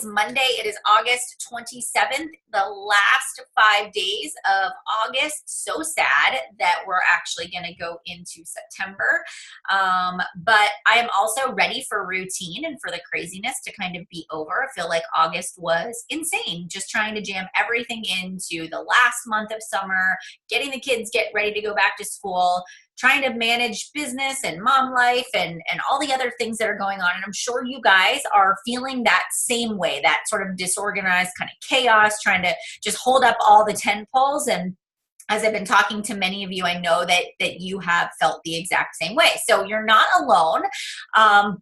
is Monday. It is August 27th, the last 5 days of August. So sad that we're actually going to go into September. But I am also ready for routine and for the craziness to kind of be over. I feel like August was insane, just trying to jam everything into the last month of summer, getting the kids get ready to go back to school, trying to manage business and mom life and all the other things that are going on. And I'm sure you guys are feeling that same way, that sort of disorganized kind of chaos, trying to just hold up all the 10 poles. And as I've been talking to many of you, I know that you have felt the exact same way. So you're not alone.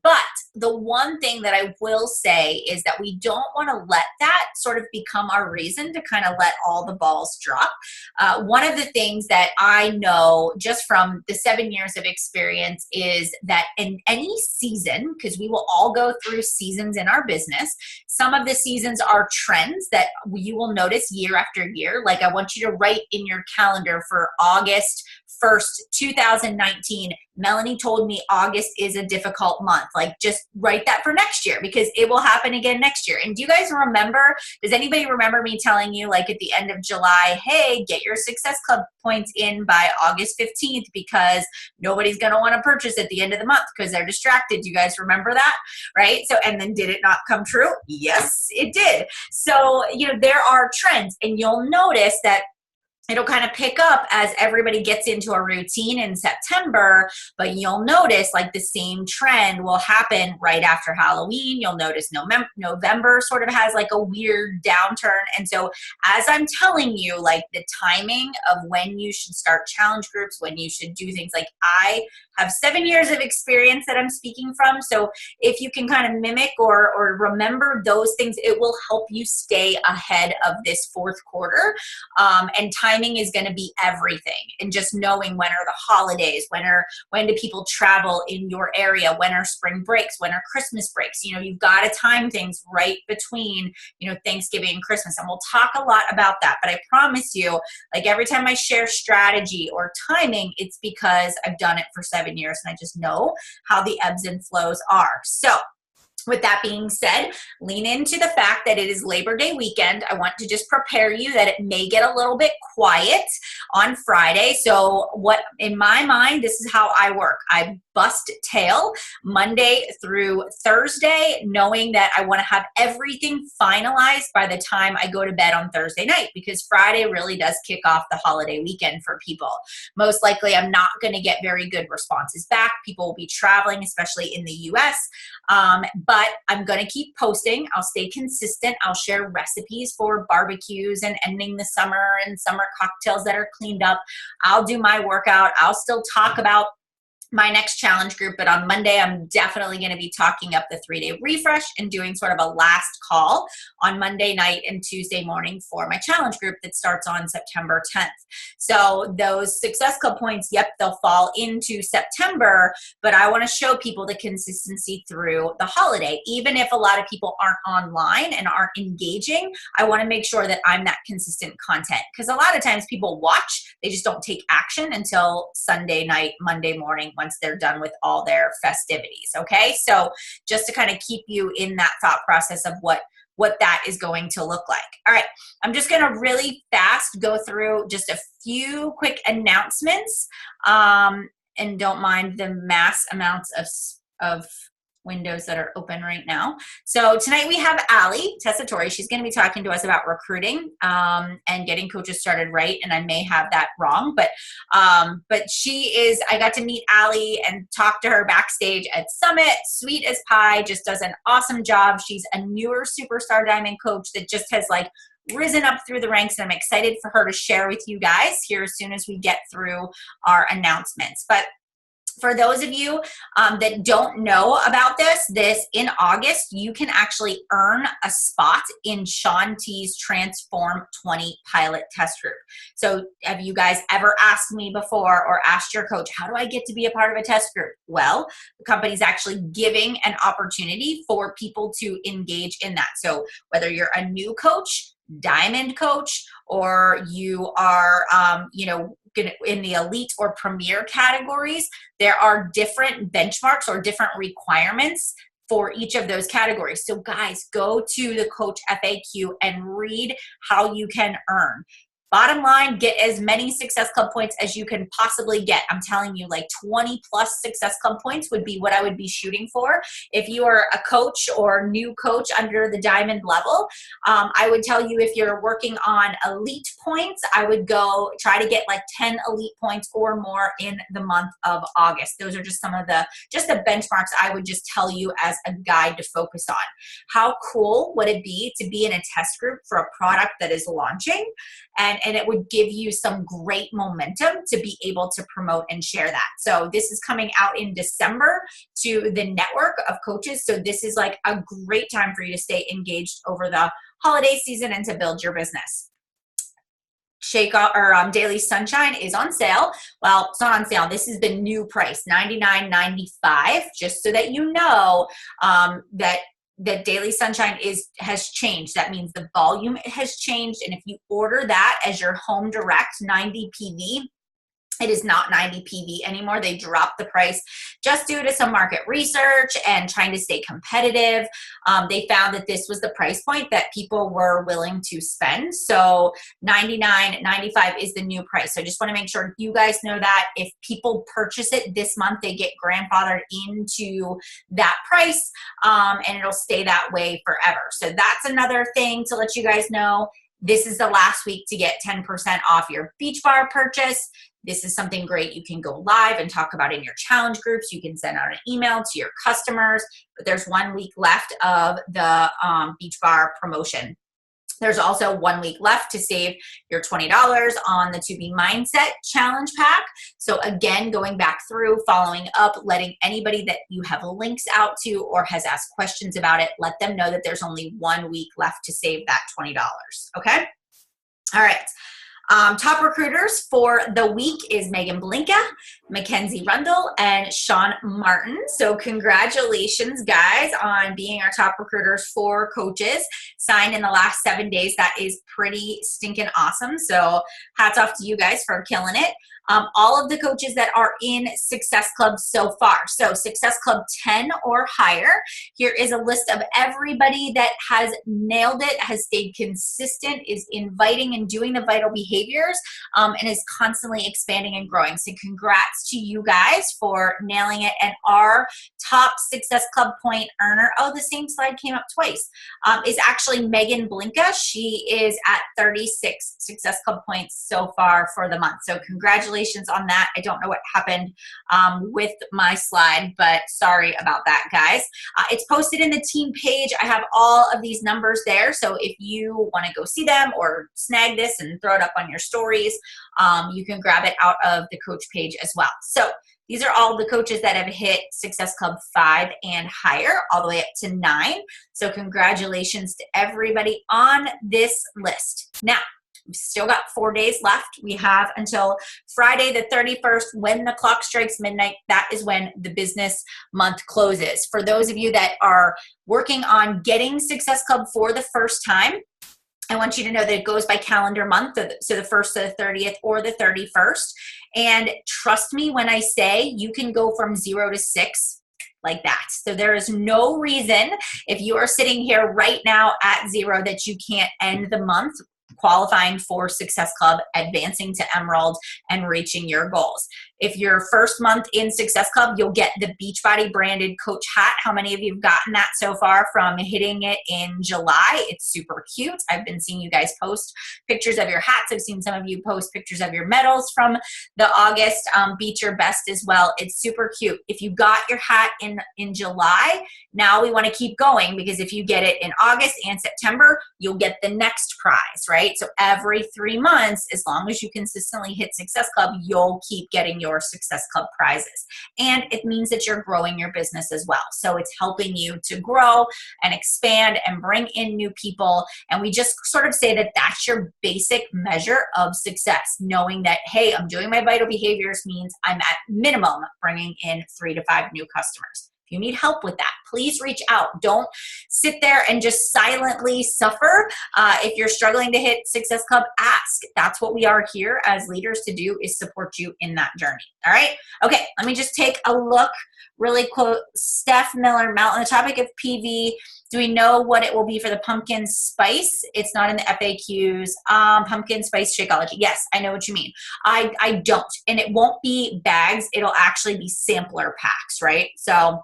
But the one thing that I will say is that we don't want to let that sort of become our reason to kind of let all the balls drop. One of the things that I know just from the 7 years of experience is that in any season, because we will all go through seasons in our business, some of the seasons are trends that you will notice year after year. Like I want you to write in your calendar for August 1st, 2019. Melanie told me August is a difficult month. Like just write that for next year because it will happen again next year. And do you guys remember, does anybody remember me telling you like at the end of July, hey, get your Success Club points in by August 15th because nobody's going to want to purchase at the end of the month because they're distracted. Do you guys remember that? Right? So, and then did it not come true? Yes, it did. So, there are trends and you'll notice that it'll kind of pick up as everybody gets into a routine in September, but you'll notice like the same trend will happen right after Halloween. You'll notice November sort of has like a weird downturn. And so as I'm telling you, like the timing of when you should start challenge groups, when you should do things, like I have 7 years of experience that I'm speaking from. So if you can kind of mimic or remember those things, it will help you stay ahead of this fourth quarter. And timing is going to be everything. And just knowing when are the holidays, when do people travel in your area, when are spring breaks, when are Christmas breaks. You've got to time things right between, Thanksgiving and Christmas. And we'll talk a lot about that. But I promise you, like every time I share strategy or timing, it's because I've done it for 7 years and I just know how the ebbs and flows are. So with that being said, lean into the fact that it is Labor Day weekend. I want to just prepare you that it may get a little bit quiet on Friday. So in my mind, this is how I work. I bust tail Monday through Thursday, knowing that I want to have everything finalized by the time I go to bed on Thursday night, because Friday really does kick off the holiday weekend for people. Most likely, I'm not going to get very good responses back. People will be traveling, especially in the US. But I'm going to keep posting. I'll stay consistent. I'll share recipes for barbecues and ending the summer and summer cocktails that are cleaned up. I'll do my workout. I'll still talk about my next challenge group, but on Monday, I'm definitely going to be talking up the 3-day refresh and doing sort of a last call on Monday night and Tuesday morning for my challenge group that starts on September 10th. So those Success Club points, yep, they'll fall into September, but I want to show people the consistency through the holiday. Even if a lot of people aren't online and aren't engaging, I want to make sure that I'm that consistent content, because a lot of times people watch, they just don't take action until Sunday night, Monday morning, once they're done with all their festivities. Okay. So just to kind of keep you in that thought process of what that is going to look like. All right. I'm just going to really fast go through just a few quick announcements, and don't mind the mass amounts of windows that are open right now. So tonight we have Allie Tessatore. She's going to be talking to us about recruiting and getting coaches started right. And I may have that wrong, but I got to meet Allie and talk to her backstage at Summit. Sweet as pie, just does an awesome job. She's a newer superstar diamond coach that just has like risen up through the ranks. And I'm excited for her to share with you guys here as soon as we get through our announcements. But for those of you that don't know about this in August, you can actually earn a spot in Shaun T's Transform 20 pilot test group. So have you guys ever asked me before or asked your coach, how do I get to be a part of a test group? Well, the company's actually giving an opportunity for people to engage in that. So whether you're a new coach, diamond coach, or you are, in the elite or premier categories, there are different benchmarks or different requirements for each of those categories. So guys, go to the Coach FAQ and read how you can earn. Bottom line, get as many Success Club points as you can possibly get. I'm telling you, like 20 plus Success Club points would be what I would be shooting for. If you are a coach or new coach under the diamond level, I would tell you if you're working on elite points, I would go try to get like 10 elite points or more in the month of August. Those are just some of the benchmarks I would just tell you as a guide to focus on. How cool would it be to be in a test group for a product that is launching? And it would give you some great momentum to be able to promote and share that. So this is coming out in December to the network of coaches. So this is like a great time for you to stay engaged over the holiday season and to build your business. Daily Sunshine is on sale. Well, it's not on sale. This is the new price, $99.95, just so that you know that Daily Sunshine has changed. That means the volume has changed. And if you order that as your home direct 90 PV, it is not 90 PV anymore. They dropped the price just due to some market research and trying to stay competitive. They found that this was the price point that people were willing to spend. So $99.95 is the new price. So I just want to make sure you guys know that if people purchase it this month, they get grandfathered into that price, and it'll stay that way forever. So that's another thing to let you guys know. This is the last week to get 10% off your Beach Bar purchase. This is something great you can go live and talk about in your challenge groups. You can send out an email to your customers, but there's 1 week left of the Beach Bar promotion. There's also 1 week left to save your $20 on the To Be Mindset Challenge Pack. So again, going back through, following up, letting anybody that you have links out to or has asked questions about it, let them know that there's only 1 week left to save that $20, okay? All right. Top recruiters for the week is Megan Blinka, Mackenzie Rundle, and Sean Martin. So congratulations, guys, on being our top recruiters for coaches signed in the last 7 days. That is pretty stinking awesome. So hats off to you guys for killing it. All of the coaches that are in Success Club so far. So Success Club 10 or higher. Here is a list of everybody that has nailed it, has stayed consistent, is inviting and doing the vital behaviors, and is constantly expanding and growing. So congrats to you guys for nailing it. And our top Success Club point earner, oh, the same slide came up twice, is actually Megan Blinka. She is at 36 Success Club points so far for the month. So congratulations on that. I don't know what happened with my slide, but sorry about that, guys. It's posted in the team page. I have all of these numbers there. So if you want to go see them or snag this and throw it up on your stories, you can grab it out of the coach page as well. So these are all the coaches that have hit Success Club 5 and higher, all the way up to 9. So congratulations to everybody on this list. Now, we've still got 4 days left. We have until Friday the 31st when the clock strikes midnight. That is when the business month closes. For those of you that are working on getting Success Club for the first time, I want you to know that it goes by calendar month, so the 1st to the 30th or the 31st. And trust me when I say you can go from 0 to 6 like that. So there is no reason if you are sitting here right now at 0 that you can't end the month qualifying for Success Club, advancing to Emerald, and reaching your goals. If your first month in Success Club, you'll get the Beachbody branded coach hat. How many of you have gotten that so far from hitting it in July? It's super cute. I've been seeing you guys post pictures of your hats. I've seen some of you post pictures of your medals from the August Beat Your Best as well. It's super cute. If you got your hat in July, now we want to keep going, because if you get it in August and September, you'll get the next prize, right? So every 3 months, as long as you consistently hit Success Club, you'll keep getting your Success Club prizes. And it means that you're growing your business as well. So it's helping you to grow and expand and bring in new people. And we just sort of say that that's your basic measure of success, knowing that, hey, I'm doing my vital behaviors means I'm at minimum bringing in 3 to 5 new customers. If you need help with that, please reach out. Don't sit there and just silently suffer. If you're struggling to hit Success Club, ask. That's what we are here as leaders to do, is support you in that journey. All right. Okay. Let me just take a look really quick. Steph Miller, Mel, on the topic of PV, do we know what it will be for the pumpkin spice? It's not in the FAQs. Pumpkin spice Shakeology. Yes, I know what you mean. I don't. And it won't be bags. It'll actually be sampler packs, right? So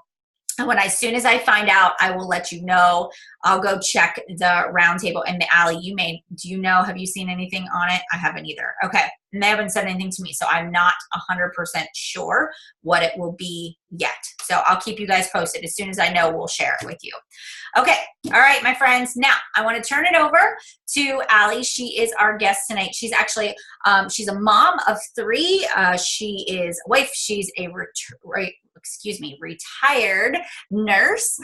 as soon as I find out, I will let you know. I'll go check the roundtable. And Allie, do you know, have you seen anything on it? I haven't either. Okay. And they haven't said anything to me. So I'm not 100% sure what it will be yet. So I'll keep you guys posted. As soon as I know, we'll share it with you. Okay. All right, my friends. Now I want to turn it over to Allie. She is our guest tonight. She's actually, she's a mom of 3. She is a wife. She's a retired nurse.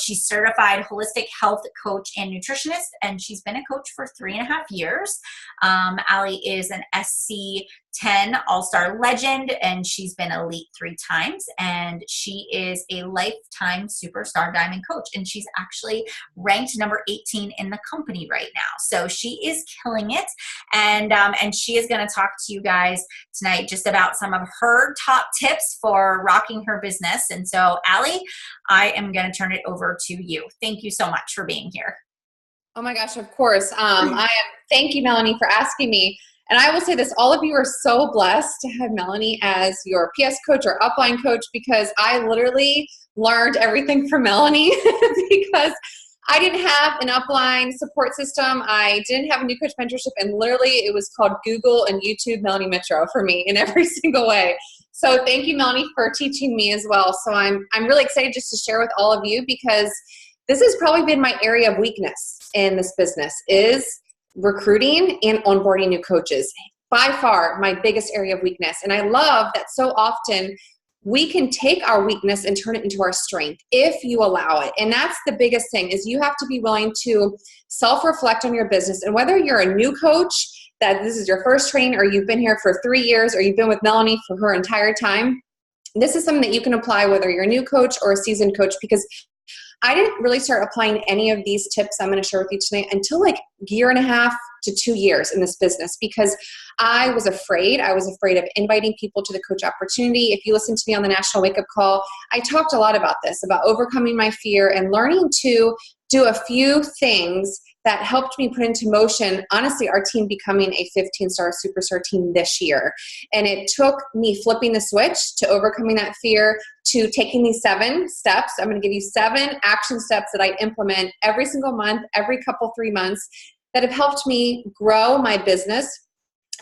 She's certified holistic health coach and nutritionist, and she's been a coach for 3.5 years. Allie is an SC10 All-Star legend, and she's been elite 3 times, and she is a lifetime superstar diamond coach, and she's actually ranked number 18 in the company right now. So she is killing it, and she is going to talk to you guys tonight just about some of her top tips for rocking her business. And so, Allie, I am going to turn it over to you. Thank you so much for being here. Oh my gosh, of course. Thank you, Melanie, for asking me. And I will say this, all of you are so blessed to have Melanie as your PS coach or upline coach, because I literally learned everything from Melanie because I didn't have an upline support system. I didn't have a new coach mentorship, and literally it was called Google and YouTube Melanie Mitro for me in every single way. So thank you, Melanie, for teaching me as well. So I'm really excited just to share with all of you, because this has probably been my area of weakness in this business, is recruiting and onboarding new coaches. By far my biggest area of weakness. And I love that so often we can take our weakness and turn it into our strength if you allow it. And that's the biggest thing, is you have to be willing to self-reflect on your business. And whether you're a new coach, that this is your first training, or you've been here for 3 years, or you've been with Melanie for her entire time, this is something that you can apply whether you're a new coach or a seasoned coach, because I didn't really start applying any of these tips I'm going to share with you tonight until like 1.5 to 2 years in this business, because I was afraid. I was afraid of inviting people to the coach opportunity. If you listen to me on the National Wake Up Call, I talked a lot about this, about overcoming my fear and learning to do a few things that helped me put into motion, honestly, our team becoming a 15-star superstar team this year. And it took me flipping the switch to overcoming that fear, to taking these 7 steps. I'm going to give you 7 action steps that I implement every single month, every 3 months, that have helped me grow my business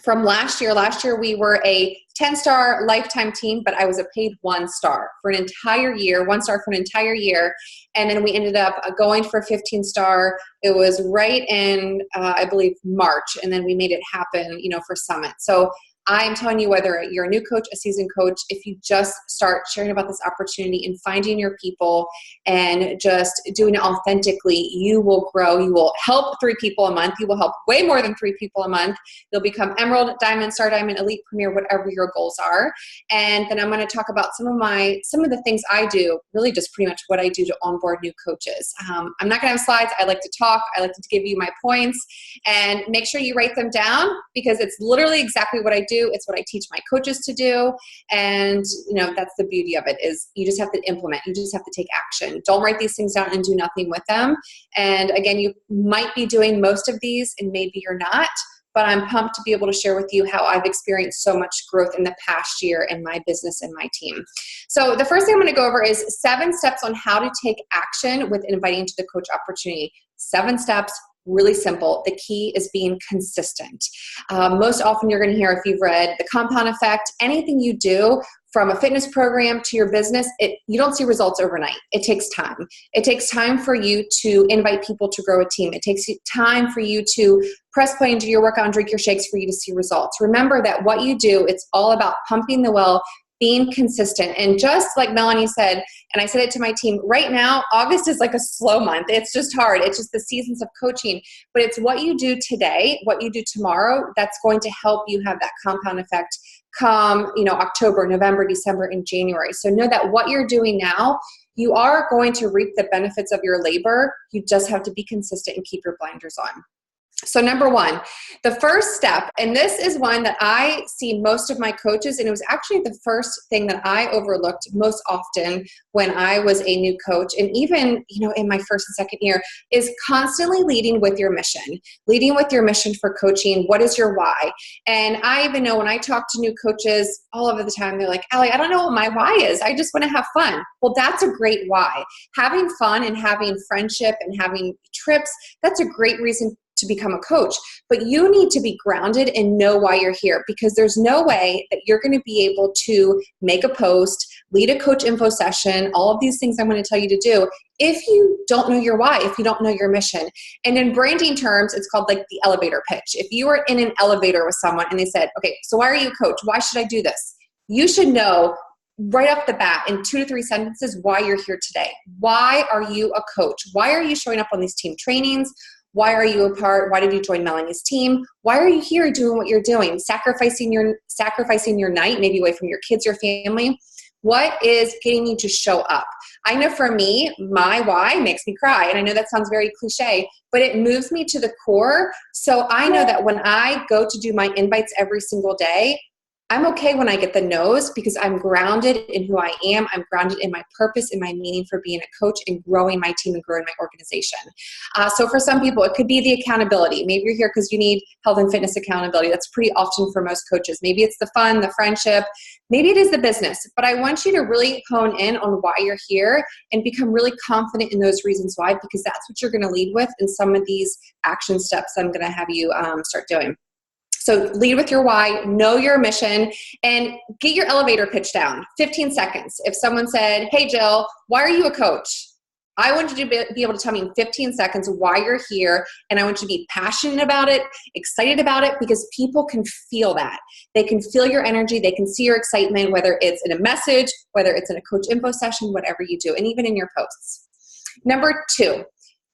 from last year. Last year, we were a 10-star lifetime team, but I was a paid 1-star for an entire year, 1-star for an entire year. And then we ended up going for 15-star. It was right in, I believe, March. And then we made it happen, for Summit. So I'm telling you, whether you're a new coach, a seasoned coach, if you just start sharing about this opportunity and finding your people and just doing it authentically, you will grow. You will help 3 people a month. You will help way more than 3 people a month. You'll become Emerald, Diamond, Star Diamond, Elite, Premier, whatever your goals are. And then I'm going to talk about some of the things I do, really just pretty much what I do to onboard new coaches. I'm not going to have slides. I like to talk. I like to give you my points, and make sure you write them down, because it's literally exactly what I do. It's what I teach my coaches to do. And, that's the beauty of it, is you just have to implement. You just have to take action. Don't write these things down and do nothing with them. And again, you might be doing most of these and maybe you're not, but I'm pumped to be able to share with you how I've experienced so much growth in the past year in my business and my team. So the first thing I'm going to go over is 7 steps on how to take action with inviting to the coach opportunity. 7 steps. Really simple. The key is being consistent. Most often you're going to hear, if you've read The Compound Effect, anything you do from a fitness program to your business, you don't see results overnight. It takes time. It takes time for you to invite people to grow a team. It takes time for you to press play and do your workout and drink your shakes for you to see results. Remember that what you do, it's all about pumping the well, being consistent. And just like Melanie said, and I said it to my team, right now, August is like a slow month. It's just hard. It's just the seasons of coaching. But it's what you do today, what you do tomorrow, that's going to help you have that compound effect come, October, November, December, and January. So know that what you're doing now, you are going to reap the benefits of your labor. You just have to be consistent and keep your blinders on. So number one, the first step, and this is one that I see most of my coaches, and it was actually the first thing that I overlooked most often when I was a new coach, and even, in my first and second year, is constantly leading with your mission. Leading with your mission for coaching. What is your why? And I even know when I talk to new coaches all over the time, they're like, Allie, I don't know what my why is. I just want to have fun. Well, that's a great why. Having fun and having friendship and having trips, that's a great reason to become a coach. But you need to be grounded and know why you're here, because there's no way that you're going to be able to make a post, lead a coach info session, all of these things I'm going to tell you to do, if you don't know your why, if you don't know your mission. And in branding terms, it's called like the elevator pitch. If you were in an elevator with someone and they said, okay, so why are you a coach? Why should I do this? You should know right off the bat in 2 to 3 sentences why you're here today. Why are you a coach? Why are you showing up on these team trainings? Why are you a part? Why did you join Melanie's team? Why are you here doing what you're doing? Sacrificing your night, maybe away from your kids, your family. What is getting you to show up? I know for me, my why makes me cry. And I know that sounds very cliche, but it moves me to the core. So I know that when I go to do my invites every single day, I'm okay when I get the no's, because I'm grounded in who I am. I'm grounded in my purpose and my meaning for being a coach and growing my team and growing my organization. So for some people, it could be the accountability. Maybe you're here because you need health and fitness accountability. That's pretty often for most coaches. Maybe it's the fun, the friendship. Maybe it is the business. But I want you to really hone in on why you're here and become really confident in those reasons why, because that's what you're going to lead with in some of these action steps I'm going to have you start doing. So lead with your why, know your mission, and get your elevator pitch down. 15 seconds. If someone said, hey, Jill, why are you a coach? I want you to be able to tell me in 15 seconds why you're here, and I want you to be passionate about it, excited about it, because people can feel that. They can feel your energy. They can see your excitement, whether it's in a message, whether it's in a coach info session, whatever you do, and even in your posts. Number 2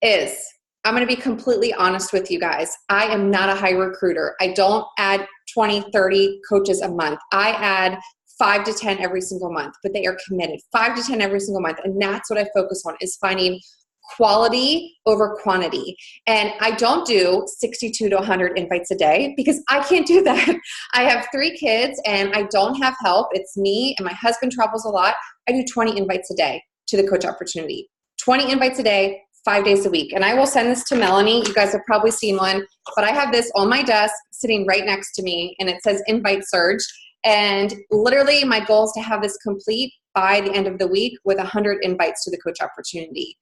is, I'm going to be completely honest with you guys. I am not a high recruiter. I don't add 20, 30 coaches a month. I add 5 to 10 every single month, but they are committed. 5 to 10 every single month. And that's what I focus on, is finding quality over quantity. And I don't do 62 to 100 invites a day, because I can't do that. I have 3 kids and I don't have help. It's me, and my husband travels a lot. I do 20 invites a day to the coach opportunity. 20 invites a day, 5 days a week. And I will send this to Melanie. You guys have probably seen one, but I have this on my desk sitting right next to me, and it says Invite Surge. And literally my goal is to have this complete by the end of the week with 100 invites to the coach opportunity.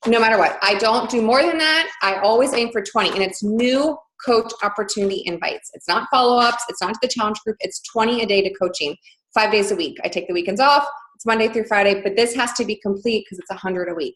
No matter what. I don't do more than that. I always aim for 20, and it's new coach opportunity invites. It's not follow-ups. It's not to the challenge group. It's 20 a day to coaching, 5 days a week. I take the weekends off. It's Monday through Friday, but this has to be complete because it's 100 a week.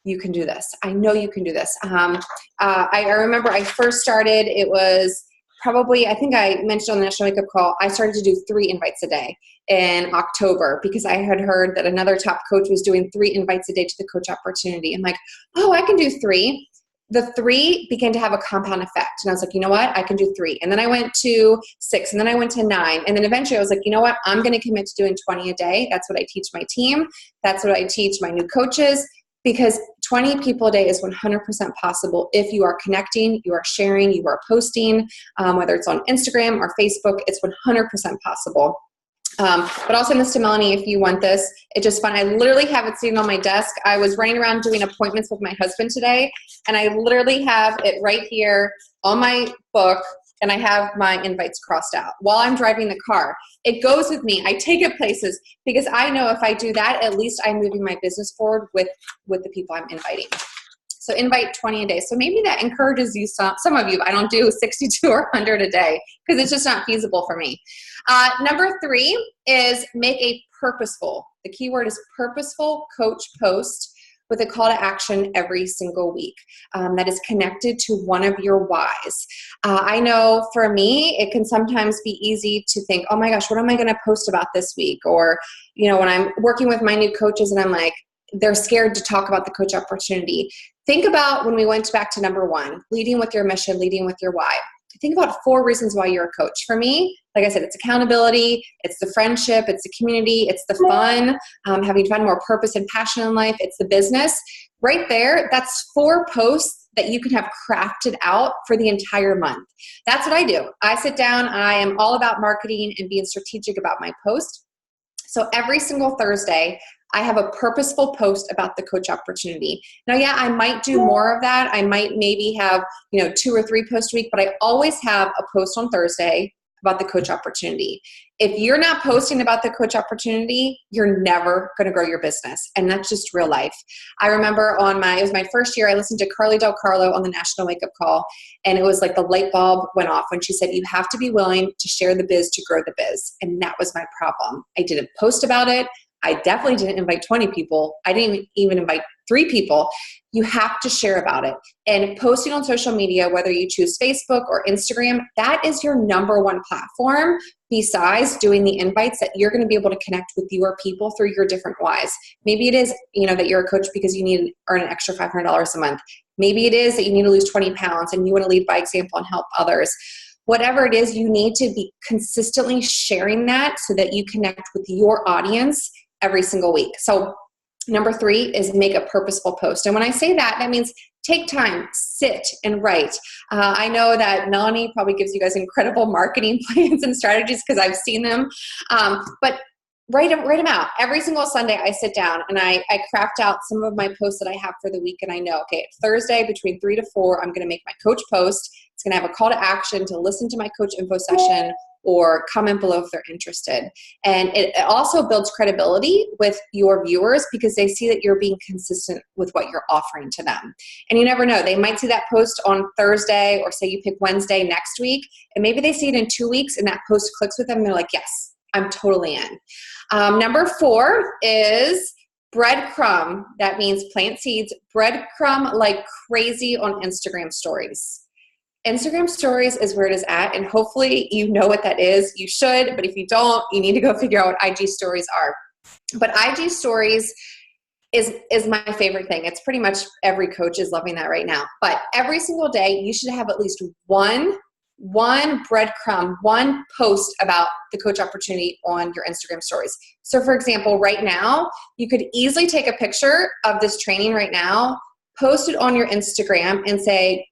You can do this. I know you can do this. I remember I first started, it was probably, I think I mentioned on the National Wake Up Call, I started to do 3 invites a day in October, because I had heard that another top coach was doing 3 invites a day to the coach opportunity. I'm like, oh, I can do 3. The 3 began to have a compound effect. And I was like, you know what? I can do 3. And then I went to 6, and then I went to 9. And then eventually I was like, you know what? I'm going to commit to doing 20 a day. That's what I teach my team. That's what I teach my new coaches. Because 20 people a day is 100% possible if you are connecting, you are sharing, you are posting, whether it's on Instagram or Facebook, it's 100% possible. But I'll send this to Melanie if you want this. It's just fun. I literally have it sitting on my desk. I was running around doing appointments with my husband today, and I literally have it right here on my book, and I have my invites crossed out while I'm driving the car. It goes with me. I take it places, because I know if I do that, at least I'm moving my business forward with the people I'm inviting. So invite 20 a day. So maybe that encourages you, some of you. I don't do 62 or 100 a day because it's just not feasible for me. Number 3 is make a purposeful, the key word is purposeful coach post with a call to action every single week that is connected to one of your whys. I know for me, it can sometimes be easy to think, oh my gosh, what am I going to post about this week? Or, when I'm working with my new coaches and I'm like, they're scared to talk about the coach opportunity. Think about when we went back to number 1, leading with your mission, leading with your why. think about 4 reasons why you're a coach. For me, like I said, it's accountability, it's the friendship, it's the community, it's the fun, having fun, more purpose and passion in life, it's the business. Right there, that's 4 posts that you can have crafted out for the entire month. That's what I do. I sit down, I am all about marketing and being strategic about my post. So every single Thursday, I have a purposeful post about the coach opportunity. Now, yeah, I might do more of that. I might maybe have, 2 or 3 posts a week, but I always have a post on Thursday about the coach opportunity. If you're not posting about the coach opportunity, you're never going to grow your business. And that's just real life. I remember it was my first year, I listened to Carly Del Carlo on the National Wake Up Call. And it was like the light bulb went off when she said, you have to be willing to share the biz to grow the biz. And that was my problem. I didn't post about it. I definitely didn't invite 20 people. I didn't even invite 3 people. You have to share about it. And posting on social media, whether you choose Facebook or Instagram, that is your number one platform besides doing the invites that you're going to be able to connect with your people through your different whys. Maybe it is, that you're a coach because you need to earn an extra $500 a month. Maybe it is that you need to lose 20 pounds and you want to lead by example and help others. Whatever it is, you need to be consistently sharing that so that you connect with your audience every single week. So number 3 is make a purposeful post. And when I say that, that means take time, sit and write. I know that Melanie probably gives you guys incredible marketing plans and strategies because I've seen them. But write them out. Every single Sunday I sit down and I craft out some of my posts that I have for the week. And I know, okay, Thursday between 3 to 4, I'm going to make my coach post. It's going to have a call to action to listen to my coach info session or comment below if they're interested. And it also builds credibility with your viewers because they see that you're being consistent with what you're offering to them. And you never know, they might see that post on Thursday or say you pick Wednesday next week, and maybe they see it in 2 weeks and that post clicks with them and they're like, yes, I'm totally in. Number 4 is breadcrumb. That means plant seeds, breadcrumb like crazy on Instagram stories. Instagram stories is where it is at, and hopefully you know what that is. You should, but if you don't, you need to go figure out what IG stories are. But IG stories is my favorite thing. It's pretty much every coach is loving that right now. But every single day, you should have at least one breadcrumb, one post about the coach opportunity on your Instagram stories. So for example, right now, you could easily take a picture of this training right now, post it on your Instagram and say,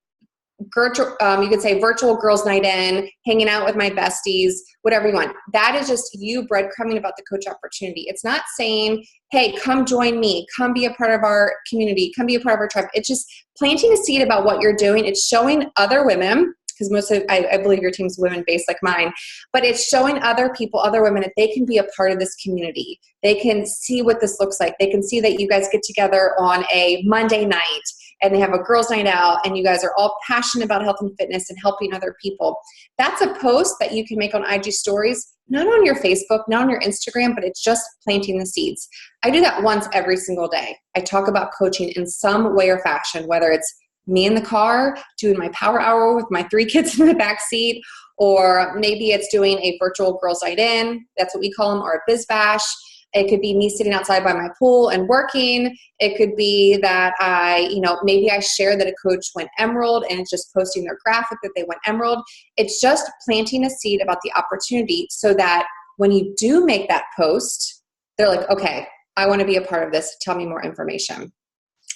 you could say virtual girls night in, hanging out with my besties, whatever you want. That is just you breadcrumbing about the coach opportunity. It's not saying, hey, come join me, come be a part of our community, come be a part of our tribe. It's just planting a seed about what you're doing. It's showing other women, because I believe your team's women-based like mine, but it's showing other people, other women, that they can be a part of this community. They can see what this looks like. They can see that you guys get together on a Monday night and they have a girls' night out and you guys are all passionate about health and fitness and helping other people. That's a post that you can make on IG stories, not on your Facebook, not on your Instagram, but it's just planting the seeds. I do that once every single day. I talk about coaching in some way or fashion, whether it's me in the car doing my power hour with my 3 kids in the back seat, or maybe it's doing a virtual girls' night in, that's what we call them, or a biz bash. It could be me sitting outside by my pool and working. It could be that maybe I share that a coach went emerald and it's just posting their graphic that they went emerald. It's just planting a seed about the opportunity so that when you do make that post, they're like, okay, I want to be a part of this. Tell me more information.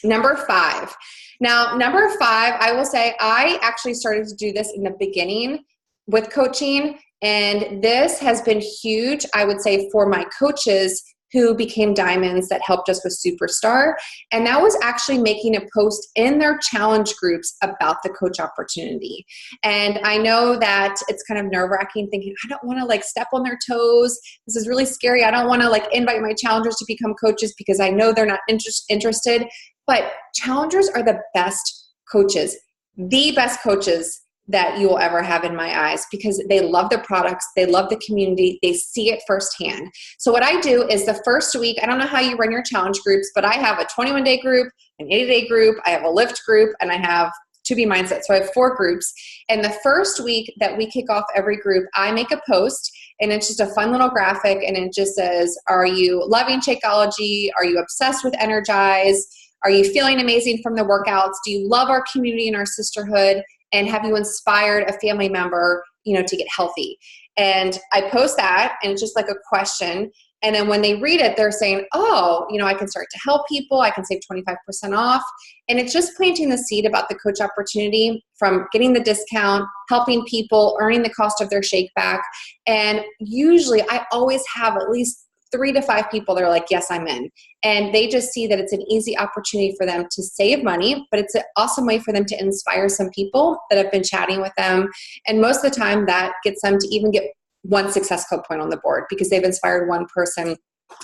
Number 5. Now, number 5, I will say I actually started to do this in the beginning with coaching, and this has been huge, I would say, for my coaches who became diamonds that helped us with Superstar. And that was actually making a post in their challenge groups about the coach opportunity. And I know that it's kind of nerve-wracking thinking, I don't want to step on their toes. This is really scary. I don't want to invite my challengers to become coaches because I know they're not interested. But challengers are the best coaches, the best coaches that you will ever have in my eyes, because they love their products, they love the community, they see it firsthand. So what I do is the first week, I don't know how you run your challenge groups, but I have a 21-day group, an 80-day group, I have a lift group, and I have To Be Mindset. So I have 4 groups. And the first week that we kick off every group, I make a post, and it's just a fun little graphic, and it just says, are you loving Shakeology? Are you obsessed with Energize? Are you feeling amazing from the workouts? Do you love our community and our sisterhood? And have you inspired a family member, to get healthy? And I post that, and it's just like a question. And then when they read it, they're saying, oh, I can start to help people. I can save 25% off. And it's just planting the seed about the coach opportunity, from getting the discount, helping people, earning the cost of their shake back. And usually I always have at least 3 to 5 people that are like, yes, I'm in. And they just see that it's an easy opportunity for them to save money, but it's an awesome way for them to inspire some people that have been chatting with them. And most of the time that gets them to even get one Success Club point on the board, because they've inspired one person,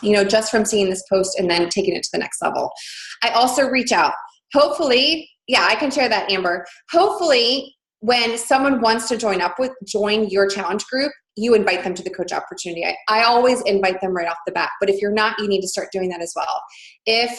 just from seeing this post and then taking it to the next level. I also reach out. Hopefully, yeah, I can share that, Amber. Hopefully, when someone wants to join your challenge group, you invite them to the coach opportunity. I always invite them right off the bat. But if you're not, you need to start doing that as well.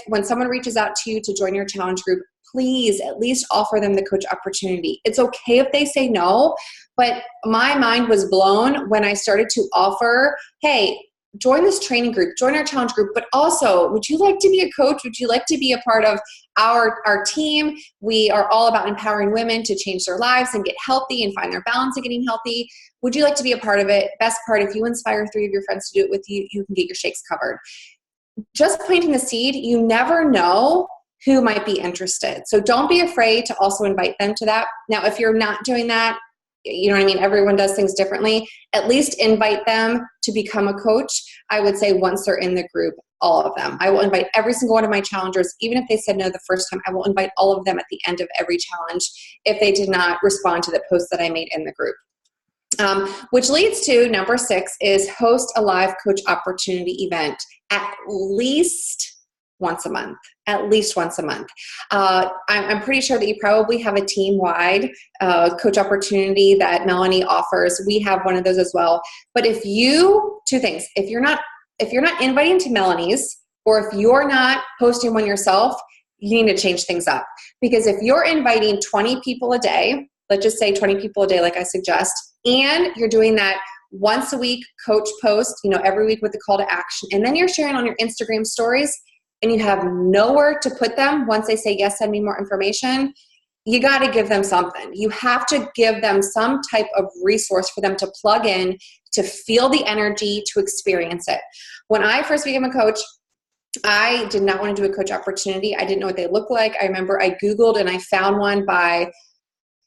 When someone reaches out to you to join your challenge group, please at least offer them the coach opportunity. It's okay if they say no, but my mind was blown when I started to offer, hey, join this training group, join our challenge group, but also, would you like to be a coach? Would you like to be a part of our team? We are all about empowering women to change their lives and get healthy and find their balance in getting healthy. Would you like to be a part of it? Best part, if you inspire 3 of your friends to do it with you, you can get your shakes covered. Just planting the seed, you never know who might be interested. So don't be afraid to also invite them to that. Now, if you're not doing that, you know what I mean? Everyone does things differently. At least invite them to become a coach. I would say once they're in the group, all of them. I will invite every single one of my challengers. Even if they said no the first time, I will invite all of them at the end of every challenge if they did not respond to the post that I made in the group. Which leads to number 6 is host a live coach opportunity event at least once a month. At least once a month. I'm pretty sure that you probably have a team-wide coach opportunity that Melanie offers. We have one of those as well. But two things, if you're not inviting to Melanie's, or if you're not hosting one yourself, you need to change things up. Because if you're inviting 20 people a day, let's just say 20 people a day, like I suggest, and you're doing that once a week coach post, every week with the call to action, and then you're sharing on your Instagram stories, and you have nowhere to put them once they say, yes, send me more information, you got to give them something. You have to give them some type of resource for them to plug in, to feel the energy, to experience it. When I first became a coach, I did not want to do a coach opportunity. I didn't know what they looked like. I remember I Googled and I found one by,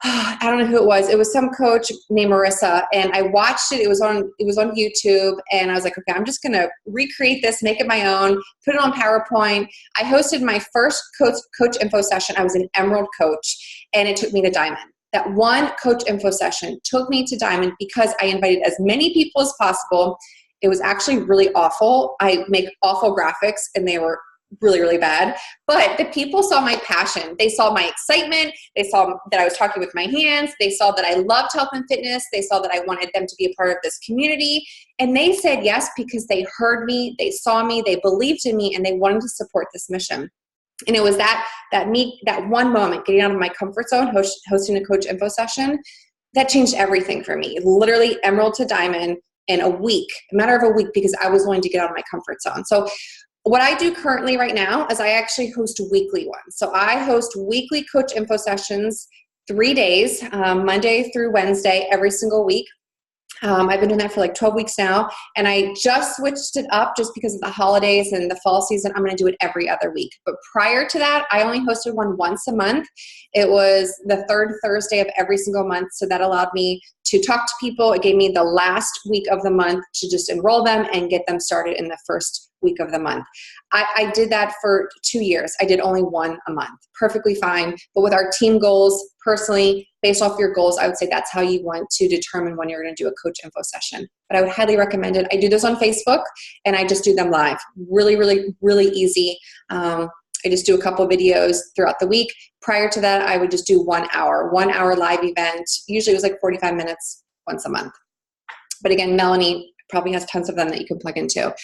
I don't know who it was. It was some coach named Marissa, and I watched it. It was on YouTube, and I was like, okay, I'm just going to recreate this, make it my own, put it on PowerPoint. I hosted my first coach info session. I was an Emerald coach, and it took me to Diamond. That one coach info session took me to Diamond because I invited as many people as possible. It was actually really awful. I make awful graphics, and they were really, really bad. But the people saw my passion. They saw my excitement. They saw that I was talking with my hands. They saw that I loved health and fitness. They saw that I wanted them to be a part of this community. And they said yes because they heard me, they saw me, they believed in me, and they wanted to support this mission. And it was that one moment, getting out of my comfort zone, hosting a coach info session, that changed everything for me. Literally Emerald to Diamond in a matter of a week, because I was willing to get out of my comfort zone. So what I do currently right now is I actually host weekly ones. So I host weekly coach info sessions, 3 days, Monday through Wednesday, every single week. I've been doing that for like 12 weeks now, and I just switched it up just because of the holidays and the fall season. I'm going to do it every other week. But prior to that, I only hosted one once a month. It was the third Thursday of every single month, so that allowed me to talk to people. It gave me the last week of the month to just enroll them and get them started in the first week of the month. I did that for 2 years. I did only one a month. Perfectly fine. But with our team goals, personally, based off your goals, I would say that's how you want to determine when you're going to do a coach info session. But I would highly recommend it. I do this on Facebook, and I just do them live. Really, really, really easy. I just do a couple of videos throughout the week. Prior to that, I would just do 1 hour live event. Usually it was like 45 minutes once a month. But again, Melanie probably has tons of them that you can plug into.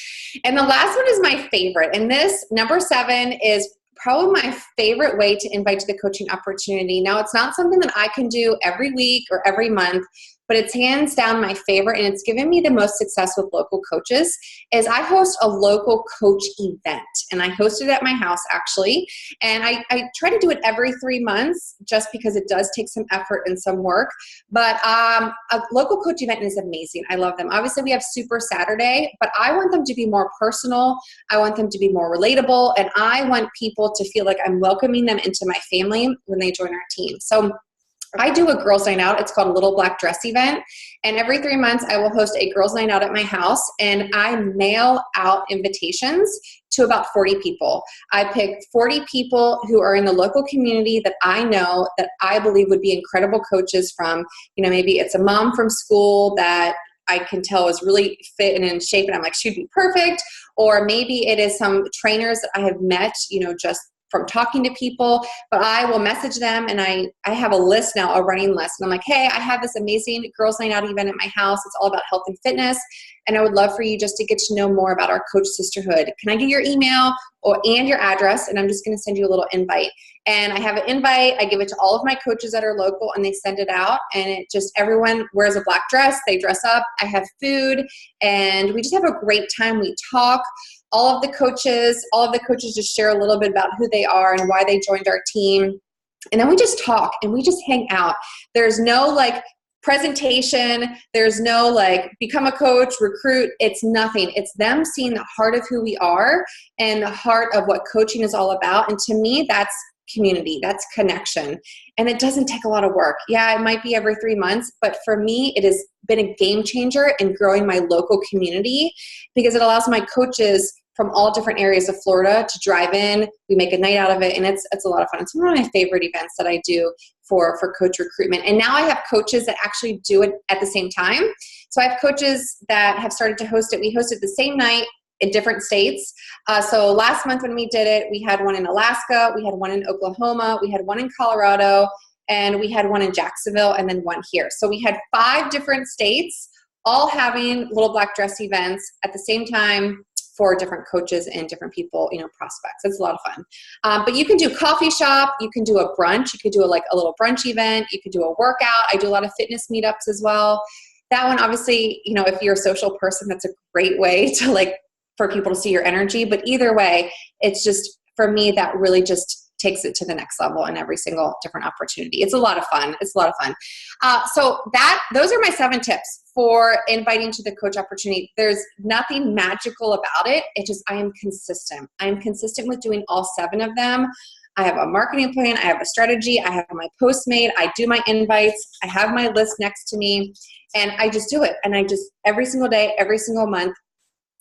And the last one is my favorite. And this, number 7, is probably my favorite way to invite to the coaching opportunity. Now, it's not something that I can do every week or every month, but it's hands down my favorite, and it's given me the most success with local coaches, is I host a local coach event. And I host it at my house, actually. And I try to do it every 3 months just because it does take some effort and some work. But a local coach event is amazing. I love them. Obviously, we have Super Saturday, but I want them to be more personal. I want them to be more relatable. And I want people to feel like I'm welcoming them into my family when they join our team. So I do a girls' night out. It's called a Little Black Dress event. And every 3 months, I will host a girls' night out at my house. And I mail out invitations to about 40 people. I pick 40 people who are in the local community that I know that I believe would be incredible coaches from, maybe it's a mom from school that I can tell is really fit and in shape. And I'm like, she'd be perfect. Or maybe it is some trainers that I have met, just from talking to people, but I will message them, and I have a list now, a running list. And I'm like, hey, I have this amazing girls' night out event at my house. It's all about health and fitness. And I would love for you just to get to know more about our Coach Sisterhood. Can I get your email and your address? And I'm just going to send you a little invite. And I have an invite. I give it to all of my coaches that are local, and they send it out. And it just, everyone wears a black dress. They dress up. I have food, and we just have a great time. We talk. All of the coaches just share a little bit about who they are and why they joined our team. And then we just talk and we just hang out. There's no presentation. There's no become a coach, recruit. It's nothing. It's them seeing the heart of who we are and the heart of what coaching is all about. And to me, that's community. That's connection. And it doesn't take a lot of work. Yeah, it might be every 3 months, but for me, it has been a game changer in growing my local community because it allows my coaches from all different areas of Florida to drive in. We make a night out of it, and it's a lot of fun. It's one of my favorite events that I do for coach recruitment. And now I have coaches that actually do it at the same time. So I have coaches that have started to host it. We host it the same night in different states. So last month when we did it, we had one in Alaska, we had one in Oklahoma, we had one in Colorado, and we had one in Jacksonville, and then one here. So we had 5 different states all having Little Black Dress events at the same time for different coaches and different people, prospects. It's a lot of fun. But you can do coffee shop, you can do a brunch, you could do a little brunch event, you could do a workout. I do a lot of fitness meetups as well. That one, obviously, if you're a social person, that's a great way to for people to see your energy. But either way, it's just, for me, that really just takes it to the next level in every single different opportunity. It's a lot of fun. So those are my 7 tips for inviting to the coach opportunity. There's nothing magical about it. It's just, I am consistent. I am consistent with doing all 7 of them. I have a marketing plan. I have a strategy. I have my posts made. I do my invites. I have my list next to me, and I just do it. And I just, every single day, every single month,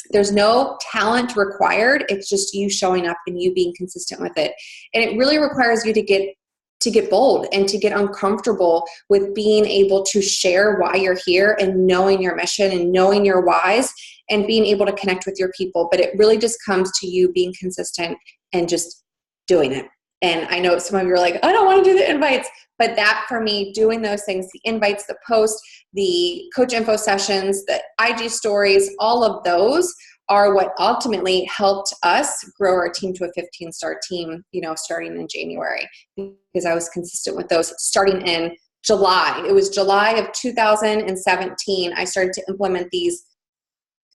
there's no talent required. It's just you showing up and you being consistent with it. And it really requires you to get bold and to get uncomfortable with being able to share why you're here and knowing your mission and knowing your whys and being able to connect with your people. But it really just comes to you being consistent and just doing it. And I know some of you are like, I don't want to do the invites. But that, for me, doing those things, the invites, the posts, the coach info sessions, the IG stories, all of those are what ultimately helped us grow our team to a 15-star team, starting in January, because I was consistent with those starting in July. It was July of 2017. I started to implement these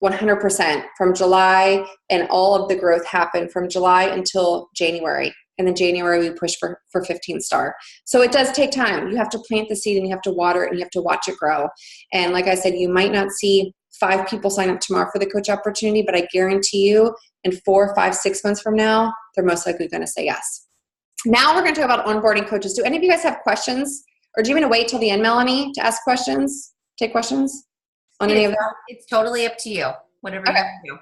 100% from July, and all of the growth happened from July until January. And then January, we push for 15-star. So it does take time. You have to plant the seed, and you have to water it, and you have to watch it grow. And like I said, you might not see 5 people sign up tomorrow for the coach opportunity, but I guarantee you in 4, 5, 6 months from now, they're most likely going to say yes. Now we're going to talk about onboarding coaches. Do any of you guys have questions? Or do you want to wait till the end, Melanie, to ask questions? Take questions on any of that? It's totally up to you. Whatever you want to do.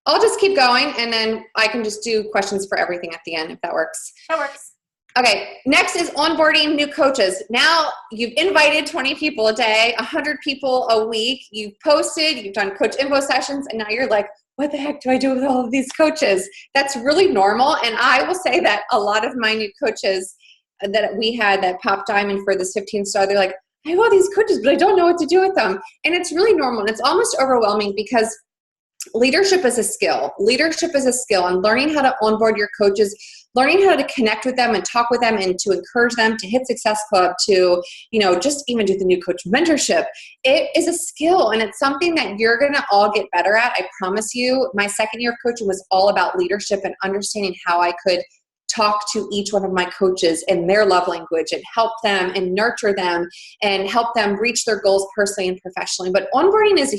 I'll just keep going, and then I can just do questions for everything at the end, if that works. That works. Okay, next is onboarding new coaches. Now you've invited 20 people a day, 100 people a week. You've posted, you've done coach info sessions, and now you're like, what the heck do I do with all of these coaches? That's really normal. And I will say that a lot of my new coaches that we had that popped diamond for this 15-star, they're like, I have all these coaches, but I don't know what to do with them. And it's really normal. And it's almost overwhelming because leadership is a skill. Leadership is a skill, and learning how to onboard your coaches, learning how to connect with them and talk with them and to encourage them to hit Success Club, to, just even do the new coach mentorship. It is a skill, and it's something that you're going to all get better at. I promise you. My second year of coaching was all about leadership and understanding how I could talk to each one of my coaches in their love language and help them and nurture them and help them reach their goals personally and professionally. But onboarding is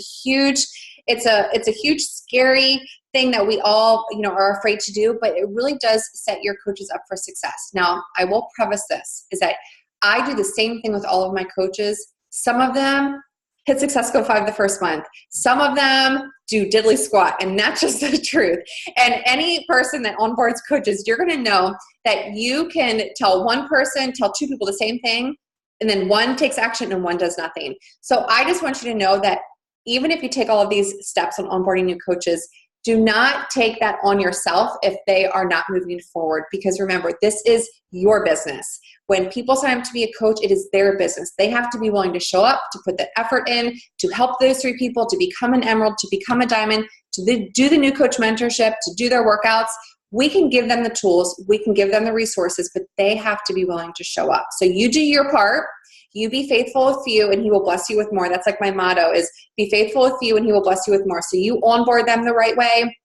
it's a huge, scary thing that we all, are afraid to do, but it really does set your coaches up for success. Now, I will preface this, is that I do the same thing with all of my coaches. Some of them hit Success Go 5 the first month. Some of them do diddly squat, and that's just the truth. And any person that onboards coaches, you're going to know that you can tell one person, tell two people the same thing, and then one takes action and one does nothing. So I just want you to know that even if you take all of these steps on onboarding new coaches, do not take that on yourself if they are not moving forward, because remember, this is your business. When people sign up to be a coach, it is their business. They have to be willing to show up, to put the effort in, to help those 3 people, to become an emerald, to become a diamond, to do the new coach mentorship, to do their workouts. We can give them the tools, we can give them the resources, but they have to be willing to show up. So you do your part. You be faithful with few and he will bless you with more. That's like my motto is be faithful with few and he will bless you with more. So you onboard them the right way,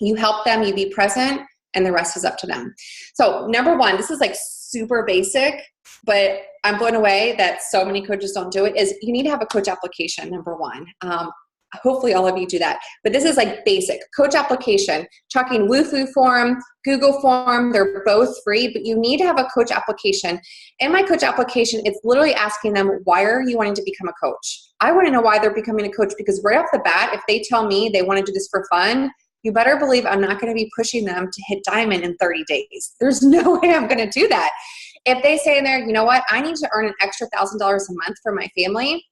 you help them, you be present, and the rest is up to them. So number 1, this is like super basic, but I'm blown away that so many coaches don't do it, is you need to have a coach application, number 1. Hopefully all of you do that. But this is like basic. Coach application, talking Woohoo form, Google form, they're both free, but you need to have a coach application. In my coach application, it's literally asking them, why are you wanting to become a coach? I want to know why they're becoming a coach, because right off the bat, if they tell me they want to do this for fun, you better believe I'm not going to be pushing them to hit diamond in 30 days. There's no way I'm going to do that. If they say in there, you know what, I need to earn an extra $1,000 a month for my family,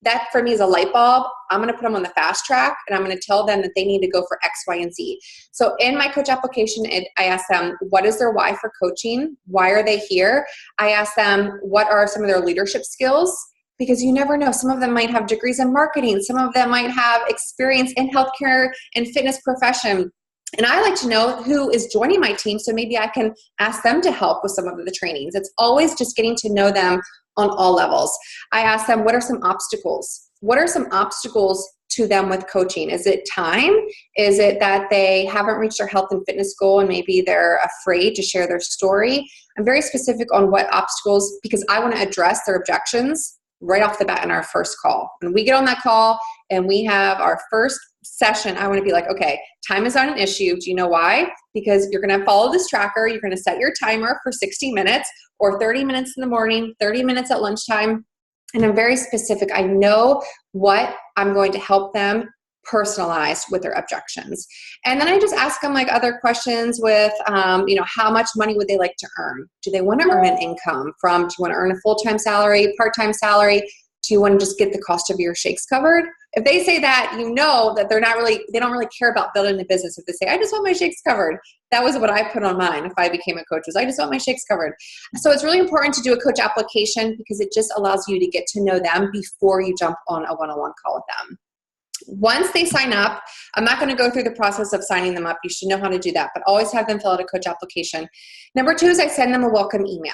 that for me is a light bulb. I'm going to put them on the fast track, and I'm going to tell them that they need to go for X, Y, and Z. So in my coach application, I ask them, what is their why for coaching? Why are they here? I ask them, what are some of their leadership skills? Because you never know. Some of them might have degrees in marketing. Some of them might have experience in healthcare and fitness profession. And I like to know who is joining my team, so maybe I can ask them to help with some of the trainings. It's always just getting to know them on all levels. I ask them, what are some obstacles? What are some obstacles to them with coaching? Is it time? Is it that they haven't reached their health and fitness goal and maybe they're afraid to share their story? I'm very specific on what obstacles, because I want to address their objections right off the bat in our first call. When we get on that call and we have our first session, I want to be like, okay, time is not an issue. Do you know why? Because you're going to follow this tracker. You're going to set your timer for 60 minutes or 30 minutes in the morning, 30 minutes at lunchtime. And I'm very specific. I know what I'm going to help them personalize with their objections. And then I just ask them like other questions with, how much money would they like to earn? Do they want to earn an income from, do you want to earn a full-time salary, part-time salary? Do you want to just get the cost of your shakes covered? If they say that, you know that they don't really care about building a business. If they say, I just want my shakes covered. That was what I put on mine if I became a coach, was I just want my shakes covered. So it's really important to do a coach application, because it just allows you to get to know them before you jump on a one-on-one call with them. Once they sign up, I'm not going to go through the process of signing them up. You should know how to do that, but always have them fill out a coach application. Number 2 is I send them a welcome email.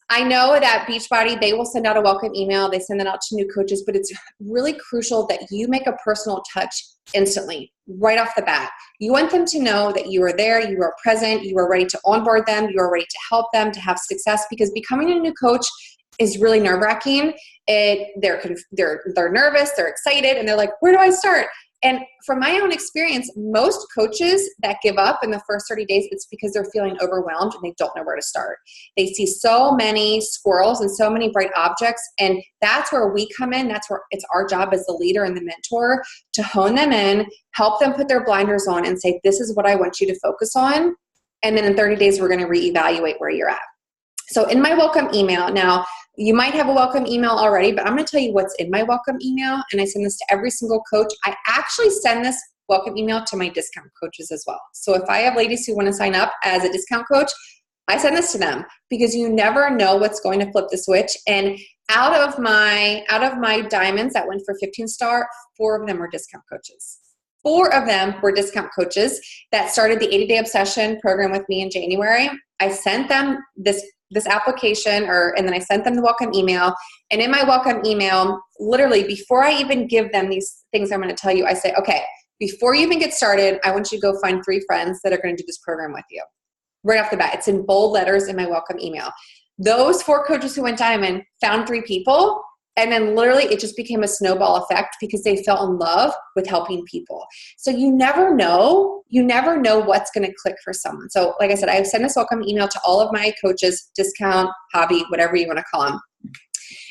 I know that Beachbody, they will send out a welcome email. They send that out to new coaches, but it's really crucial that you make a personal touch instantly, right off the bat. You want them to know that you are there, you are present, you are ready to onboard them, you are ready to help them to have success, because becoming a new coach is really nerve-wracking. They're nervous, they're excited, and they're like, where do I start? And from my own experience, most coaches that give up in the first 30 days, it's because they're feeling overwhelmed and they don't know where to start. They see so many squirrels and so many bright objects, and that's where we come in. That's where it's our job as the leader and the mentor to hone them in, help them put their blinders on and say, this is what I want you to focus on. And then in 30 days, we're going to reevaluate where you're at. So in my welcome email, now you might have a welcome email already, but I'm going to tell you what's in my welcome email, and I send this to every single coach. I actually send this welcome email to my discount coaches as well. So if I have ladies who want to sign up as a discount coach, I send this to them, because you never know what's going to flip the switch. And out of my diamonds that went for 15 star, 4 of them were discount coaches. 4 of them were discount coaches that started the 80-day obsession program with me in January. I sent them this application, and then I sent them the welcome email. And in my welcome email, literally before I even give them these things I'm going to tell you, I say, okay, before you even get started, I want you to go find 3 friends that are going to do this program with you. Right off the bat, it's in bold letters in my welcome email. Those 4 coaches who went diamond found 3 people, and then literally it just became a snowball effect because they fell in love with helping people. So you never know what's going to click for someone. So like I said, I send this welcome email to all of my coaches, discount, hobby, whatever you want to call them.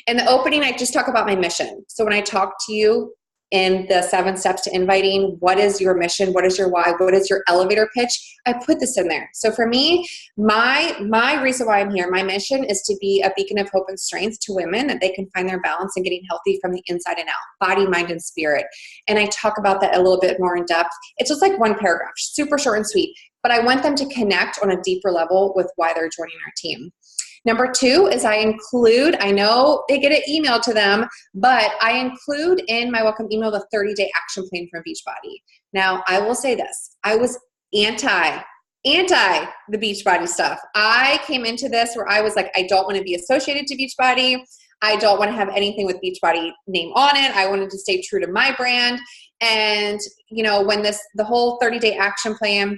In the opening, I just talk about my mission. So when I talk to you in the 7 steps to inviting, what is your mission? What is your why? What is your elevator pitch? I put this in there. So for me, my reason why I'm here, my mission is to be a beacon of hope and strength to women, that they can find their balance and getting healthy from the inside and out, body, mind, and spirit. And I talk about that a little bit more in depth. It's just like 1 paragraph, super short and sweet, but I want them to connect on a deeper level with why they're joining our team. Number 2 is I know they get an email to them, but I include in my welcome email the 30-day action plan from Beachbody. Now, I will say this. I was anti the Beachbody stuff. I came into this where I was like, I don't want to be associated to Beachbody. I don't want to have anything with Beachbody name on it. I wanted to stay true to my brand. And, when the whole 30-day action plan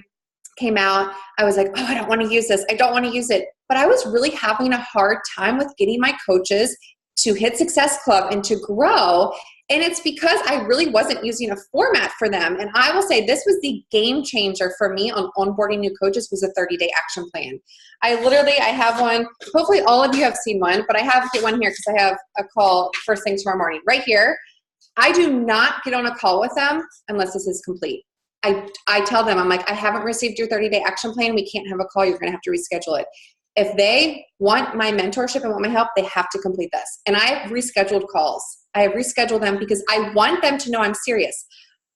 came out, I was like, oh, I don't want to use this. I don't want to use it. But I was really having a hard time with getting my coaches to hit Success Club and to grow. And it's because I really wasn't using a format for them. And I will say this was the game changer for me on onboarding new coaches, was a 30-day action plan. I have one. Hopefully all of you have seen one, but I have one here because I have a call first thing tomorrow morning right here. I do not get on a call with them unless this is complete. I tell them, I'm like, I haven't received your 30-day action plan. We can't have a call. You're going to have to reschedule it. If they want my mentorship and want my help, they have to complete this. And I have rescheduled calls. I have rescheduled them because I want them to know I'm serious.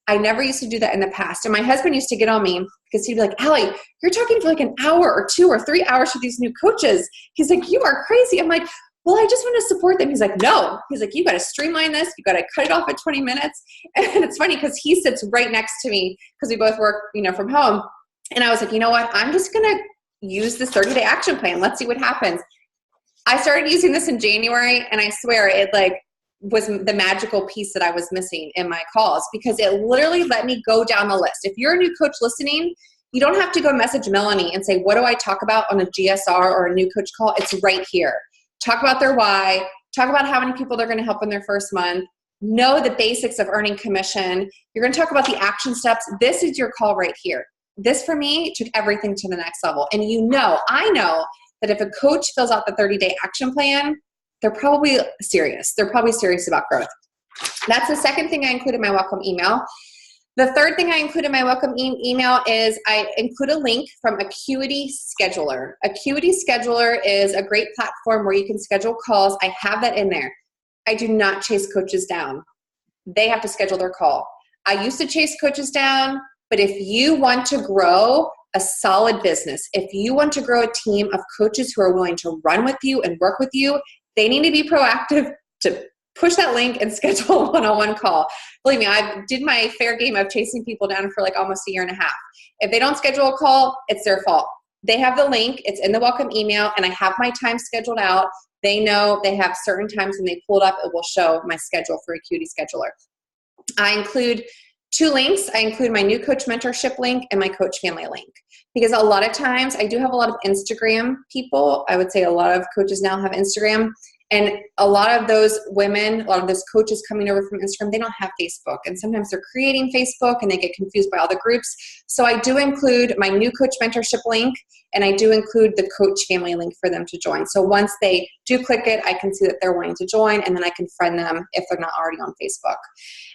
I never used to do that in the past. And my husband used to get on me because he'd be like, Allie, you're talking for like an hour or 2 or 3 hours with these new coaches. He's like, you are crazy. I'm like, well, I just want to support them. He's like, no. He's like, you got to streamline this. You got to cut it off at 20 minutes. And it's funny because he sits right next to me because we both work, from home. And I was like, you know what? I'm just going to use this 30-day action plan. Let's see what happens. I started using this in January, and I swear it was the magical piece that I was missing in my calls, because it literally let me go down the list. If you're a new coach listening, you don't have to go message Melanie and say, what do I talk about on a GSR or a new coach call? It's right here. Talk about their why. Talk about how many people they're going to help in their first month. Know the basics of earning commission. You're going to talk about the action steps. This is your call right here. This, for me, took everything to the next level. And I know that if a coach fills out the 30-day action plan, they're probably serious. They're probably serious about growth. That's the second thing I include in my welcome email. The third thing I include in my welcome email is I include a link from Acuity Scheduler. Acuity Scheduler is a great platform where you can schedule calls. I have that in there. I do not chase coaches down. They have to schedule their call. I used to chase coaches down, but if you want to grow a solid business, if you want to grow a team of coaches who are willing to run with you and work with you, they need to be proactive to push that link and schedule a one-on-one call. Believe me, I did my fair game of chasing people down for almost a year and a half. If they don't schedule a call, it's their fault. They have the link, it's in the welcome email, and I have my time scheduled out. They know they have certain times when they pull it up, it will show my schedule for Acuity Scheduler. I include 2 links. I include my new coach mentorship link and my coach family link, because a lot of times I do have a lot of Instagram people. I would say a lot of coaches now have Instagram, and a lot of those women, a lot of those coaches coming over from Instagram, they don't have Facebook, and sometimes they're creating Facebook and they get confused by all the groups. So I do include my new coach mentorship link, and I do include the coach family link for them to join. So once they do click it, I can see that they're wanting to join, and then I can friend them if they're not already on Facebook.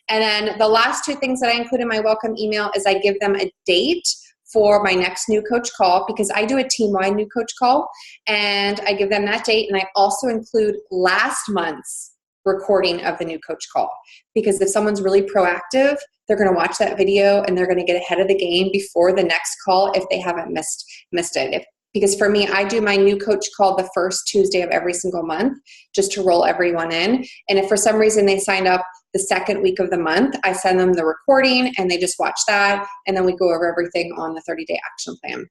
And then the last 2 things that I include in my welcome email is I give them a date for my next new coach call, because I do a team-wide new coach call, and I give them that date. And I also include last month's recording of the new coach call, because if someone's really proactive, they're going to watch that video and they're going to get ahead of the game before the next call if they haven't missed it. because for me, I do my new coach call the first Tuesday of every single month just to roll everyone in. And if for some reason they signed up the second week of the month, I send them the recording and they just watch that. And then we go over everything on the 30-day action plan.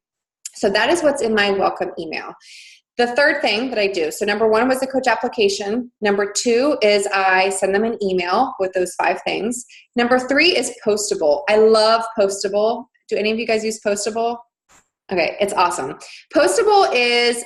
So that is what's in my welcome email. The third thing that I do, so number 1 was the coach application. Number 2 is I send them an email with those 5 things. Number 3 is Postable. I love Postable. Do any of you guys use Postable? Okay, it's awesome. Postable is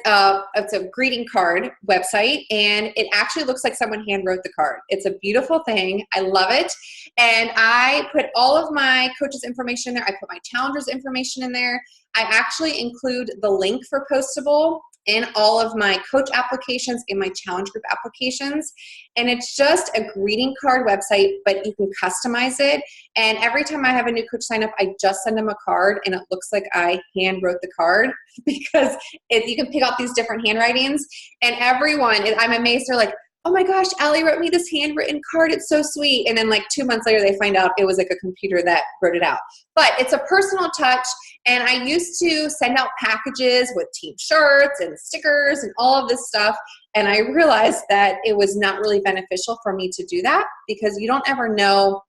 it's a greeting card website, and it actually looks like someone hand wrote the card. It's a beautiful thing. I love it. And I put all of my coaches' information in there. I put my challengers' information in there. I actually include the link for Postable in all of my coach applications, in my challenge group applications. And it's just a greeting card website, but you can customize it. And every time I have a new coach sign up, I just send them a card and it looks like I hand wrote the card because you can pick out these different handwritings. And everyone, I'm amazed, they're like, oh my gosh, Allie wrote me this handwritten card. It's so sweet. And then like 2 months later, they find out it was like a computer that wrote it out. But it's a personal touch. And I used to send out packages with team shirts and stickers and all of this stuff. And I realized that it was not really beneficial for me to do that because you don't ever know,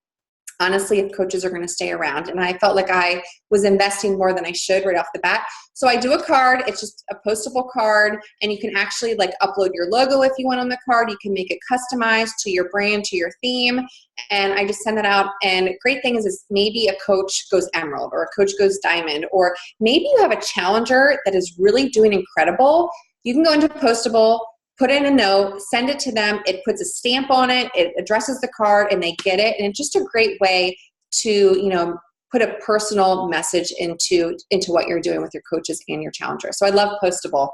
honestly, if coaches are going to stay around. And I felt like I was investing more than I should right off the bat. So I do a card. It's just a postable card, and you can actually like upload your logo if you want on the card. You can make it customized to your brand, to your theme. And I just send it out. And great thing is maybe a coach goes emerald or a coach goes diamond, or maybe you have a challenger that is really doing incredible. You can go into Postable, put in a note, send it to them. It puts a stamp on it. It addresses the card and they get it. And it's just a great way to, put a personal message into what you're doing with your coaches and your challengers. So I love Postable.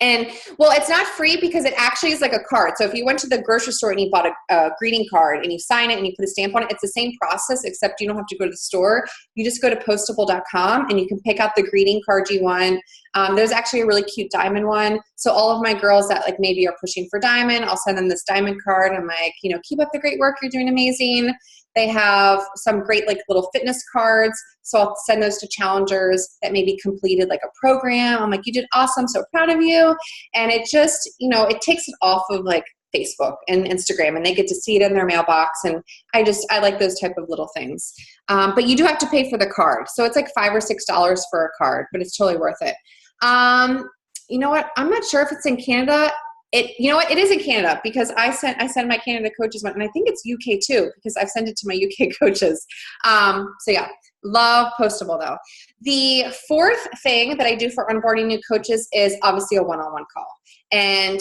And well, it's not free because it actually is like a card. So if you went to the grocery store and you bought a greeting card and you sign it and you put a stamp on it, it's the same process, except you don't have to go to the store. You just go to postable.com and you can pick out the greeting card you want. There's actually a really cute diamond one. So all of my girls that like maybe are pushing for diamond, I'll send them this diamond card. I'm like, keep up the great work. You're doing amazing. They have some great like little fitness cards. So I'll send those to challengers that maybe completed like a program. I'm like, you did awesome. So proud of you. And it just, it takes it off of like Facebook and Instagram, and they get to see it in their mailbox. And I like those type of little things. But you do have to pay for the card. So it's like $5 or $6 for a card, but it's totally worth it. You know what? I'm not sure if it's in Canada. It is in Canada because I send my Canada coaches one, and I think it's UK too because I've sent it to my UK coaches. So yeah, love Postable though. The fourth thing that I do for onboarding new coaches is obviously a one-on-one call. And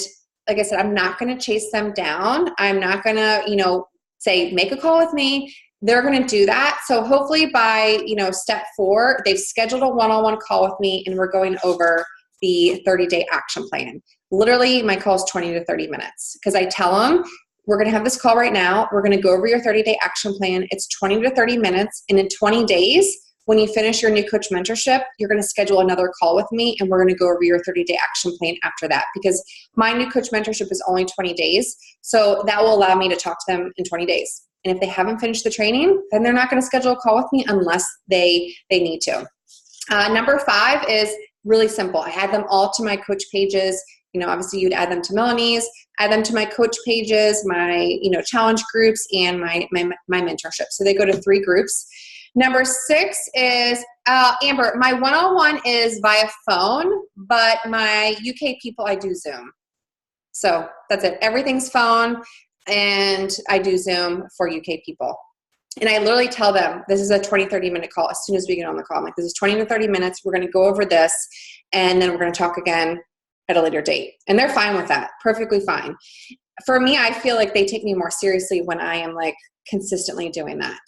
like I said, I'm not going to chase them down. I'm not going to, say, make a call with me. They're going to do that. So hopefully by, step 4, they've scheduled a one-on-one call with me and we're going over the 30-day action plan. Literally, my call is 20 to 30 minutes because I tell them, we're going to have this call right now. We're going to go over your 30-day action plan. It's 20 to 30 minutes. And in 20 days, when you finish your new coach mentorship, you're going to schedule another call with me and we're going to go over your 30-day action plan after that because my new coach mentorship is only 20 days. So that will allow me to talk to them in 20 days. And if they haven't finished the training, then they're not going to schedule a call with me unless they need to. Number 5 is really simple. I add them all to my coach pages. Obviously you'd add them to Melanie's, add them to my coach pages, my, challenge groups, and my mentorship. So they go to 3 groups. Number 6 is, Amber, my one-on-one is via phone, but my UK people, I do Zoom. So that's it. Everything's phone, and I do Zoom for UK people. And I literally tell them, this is a 20, 30-minute call as soon as we get on the call. I'm like, this is 20 to 30 minutes. We're going to go over this, and then we're going to talk again at a later date. And they're fine with that. Perfectly fine. For me, I feel like they take me more seriously when I am like consistently doing that.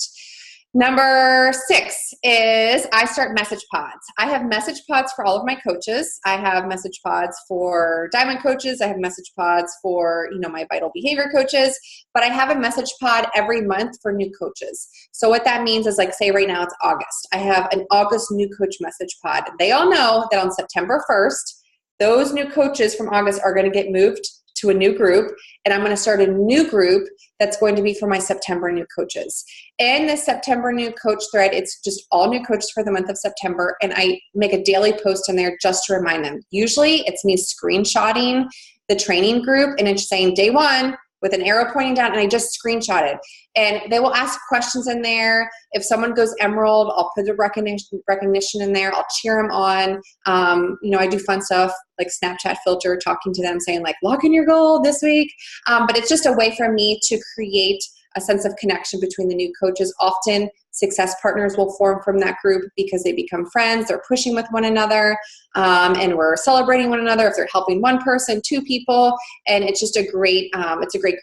Number 6 is I start message pods. I have message pods for all of my coaches. I have message pods for diamond coaches. I have message pods for, my vital behavior coaches, but I have a message pod every month for new coaches. So what that means is like, say right now it's August. I have an August new coach message pod. They all know that on September 1st, those new coaches from August are going to get moved to a new group, and I'm going to start a new group that's going to be for my September new coaches. In the September new coach thread, it's just all new coaches for the month of September, and I make a daily post in there just to remind them. Usually it's me screenshotting the training group, and it's saying day one with an arrow pointing down, and I just screenshot it. And they will ask questions in there. If someone goes emerald, I'll put the recognition in there. I'll cheer them on. I do fun stuff like Snapchat filter, talking to them, saying like, lock in your goal this week. But it's just a way for me to create a sense of connection between the new coaches. Often success partners will form from that group because they become friends. They're pushing with one another, and we're celebrating one another if they're helping one person, two people, and it's just a great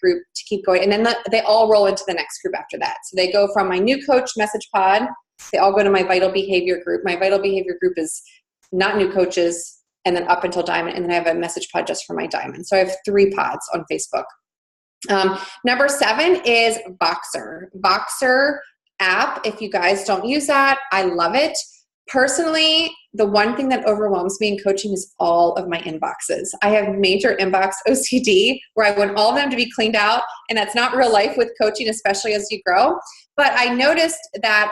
group to keep going. And then they all roll into the next group after that. So they go from my new coach message pod, they all go to my vital behavior group. My vital behavior group is not new coaches, and then up until diamond, and then I have a message pod just for my diamond. So I have 3 pods on Facebook. Number 7 is Voxer app. If you guys don't use that, I love it. Personally, the one thing that overwhelms me in coaching is all of my inboxes. I have major inbox OCD where I want all of them to be cleaned out, and that's not real life with coaching, especially as you grow. But I noticed that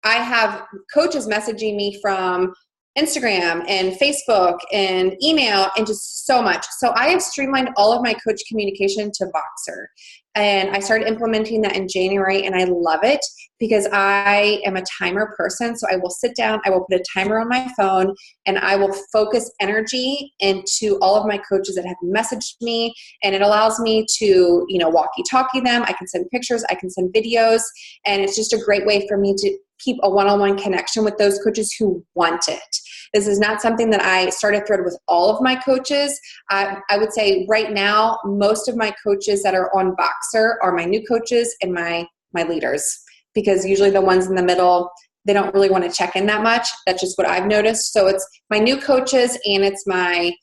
I have coaches messaging me from Instagram and Facebook and email and just so much. So I have streamlined all of my coach communication to Voxer. And I started implementing that in January, and I love it because I am a timer person. So I will sit down, I will put a timer on my phone, and I will focus energy into all of my coaches that have messaged me. And it allows me to, walkie-talkie them. I can send pictures, I can send videos, and it's just a great way for me to keep a one-on-one connection with those coaches who want it. This is not something that I started thread with all of my coaches. I would say right now, most of my coaches that are on Voxer are my new coaches and my leaders, because usually the ones in the middle, they don't really want to check in that much. That's just what I've noticed. So it's my new coaches and it's my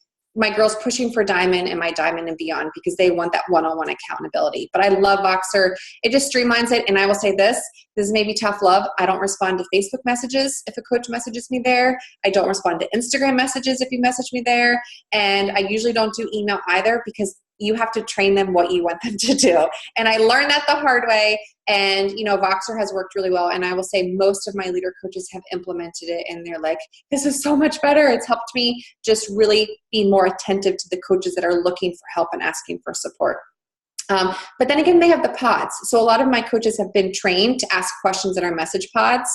girls pushing for diamond and my diamond and beyond, because they want that one-on-one accountability. But I love Voxer. It just streamlines it. And I will say this is maybe tough love. I don't respond to Facebook messages if a coach messages me there. I don't respond to Instagram messages if you message me there. And I usually don't do email either, because you have to train them what you want them to do. And I learned that the hard way. And, Voxer has worked really well. And I will say most of my leader coaches have implemented it, and they're like, this is so much better. It's helped me just really be more attentive to the coaches that are looking for help and asking for support. But then again, they have the pods. So a lot of my coaches have been trained to ask questions in our message pods.